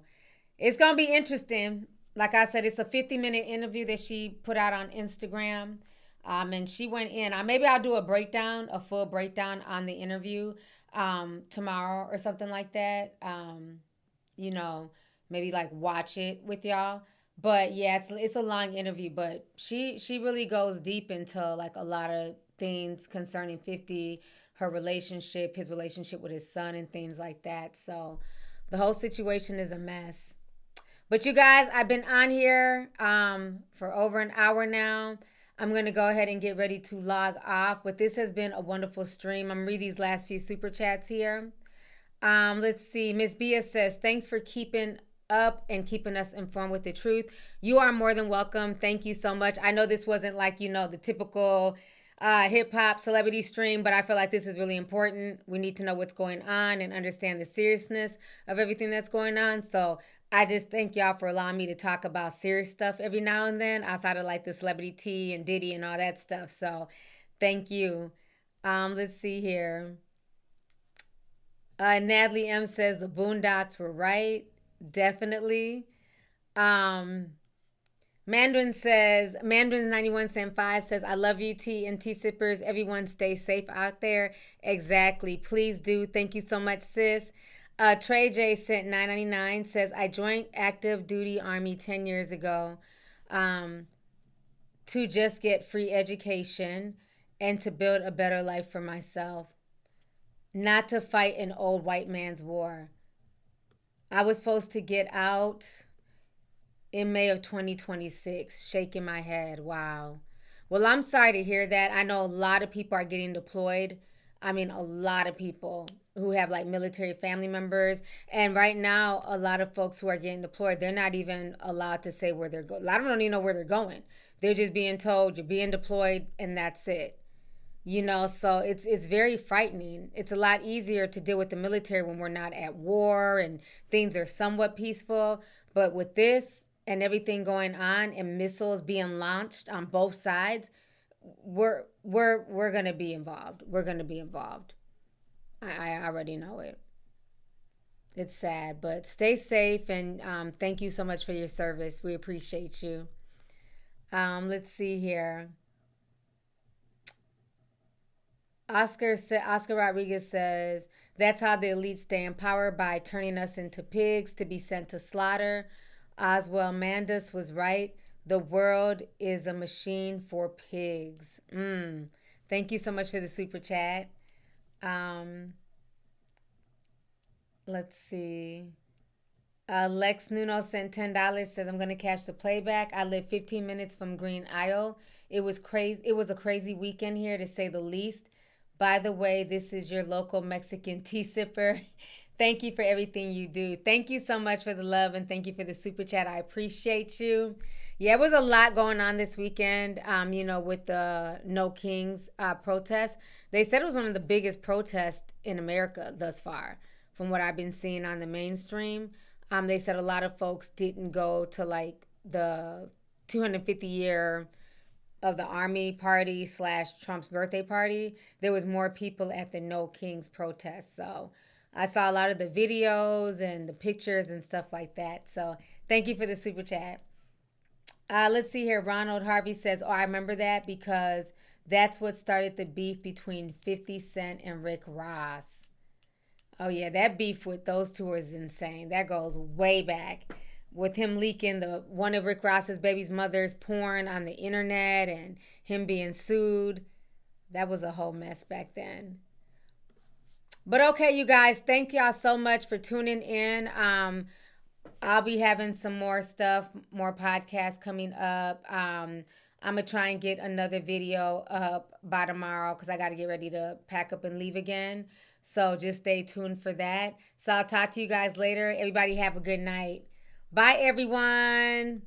it's going to be interesting. Like I said, it's a 50-minute interview that she put out on Instagram. And she went in. Maybe I'll do a full breakdown on the interview tomorrow or something like that. Maybe like watch it with y'all. But yeah, it's a long interview, but she really goes deep into like a lot of things concerning 50, her relationship, his relationship with his son and things like that. So the whole situation is a mess. But you guys, I've been on here for over an hour now. I'm going to go ahead and get ready to log off. But this has been a wonderful stream. I'm reading these last few super chats here. Let's see. Miss Bia says, thanks for keeping up and keeping us informed with the truth. You are more than welcome. Thank you so much. I know this wasn't like, the typical hip-hop celebrity stream, but I feel like this is really important. We need to know what's going on and understand the seriousness of everything that's going on. So I just thank y'all for allowing me to talk about serious stuff every now and then, outside of like the celebrity T and Diddy and all that stuff. So thank you. Let's see here. Natalie M says the Boondocks were right. Definitely. Mandarin's 91 cent 5 says, I love you, T and T sippers. Everyone stay safe out there. Exactly. Please do. Thank you so much, sis. Trey J sent 9.99 says, I joined active duty Army 10 years ago to just get free education and to build a better life for myself, not to fight an old white man's war. I was supposed to get out in May of 2026, shaking my head. Wow. Well, I'm sorry to hear that. I know a lot of people are getting deployed. I mean, a lot of people who have like military family members. And right now, a lot of folks who are getting deployed, they're not even allowed to say where they're going. A lot of them don't even know where they're going. They're just being told you're being deployed and that's it. So it's very frightening. It's a lot easier to deal with the military when we're not at war and things are somewhat peaceful. But with this and everything going on and missiles being launched on both sides, we're going to be involved. We're going to be involved. I already know it. It's sad, but stay safe and thank you so much for your service. We appreciate you. Let's see here. Oscar Rodriguez says, that's how the elite stay in power, by turning us into pigs to be sent to slaughter. Oswald Mandus was right. The world is a machine for pigs. Thank you so much for the super chat. Let's see. Lex Nuno sent $10, says, I'm going to catch the playback. I live 15 minutes from Green Isle. It was crazy. It was a crazy weekend here, to say the least. By the way, this is your local Mexican tea sipper. Thank you for everything you do. Thank you so much for the love and thank you for the super chat. I appreciate you. Yeah, it was a lot going on this weekend, with the No Kings protest. They said it was one of the biggest protests in America thus far, from what I've been seeing on the mainstream. They said a lot of folks didn't go to like the 250 year of the Army party / Trump's birthday party. There was more people at the No Kings protest. So I saw a lot of the videos and the pictures and stuff like that. So thank you for the super chat. Let's see here. Ronald Harvey says, I remember that because that's what started the beef between 50 Cent and Rick Ross. Oh, yeah, that beef with those two is insane. That goes way back, with him leaking one of Rick Ross's baby's mother's porn on the internet and him being sued. That was a whole mess back then. But okay, you guys, thank y'all so much for tuning in. I'll be having some more stuff, more podcasts coming up. I'm going to try and get another video up by tomorrow because I got to get ready to pack up and leave again. So just stay tuned for that. So I'll talk to you guys later. Everybody have a good night. Bye, everyone.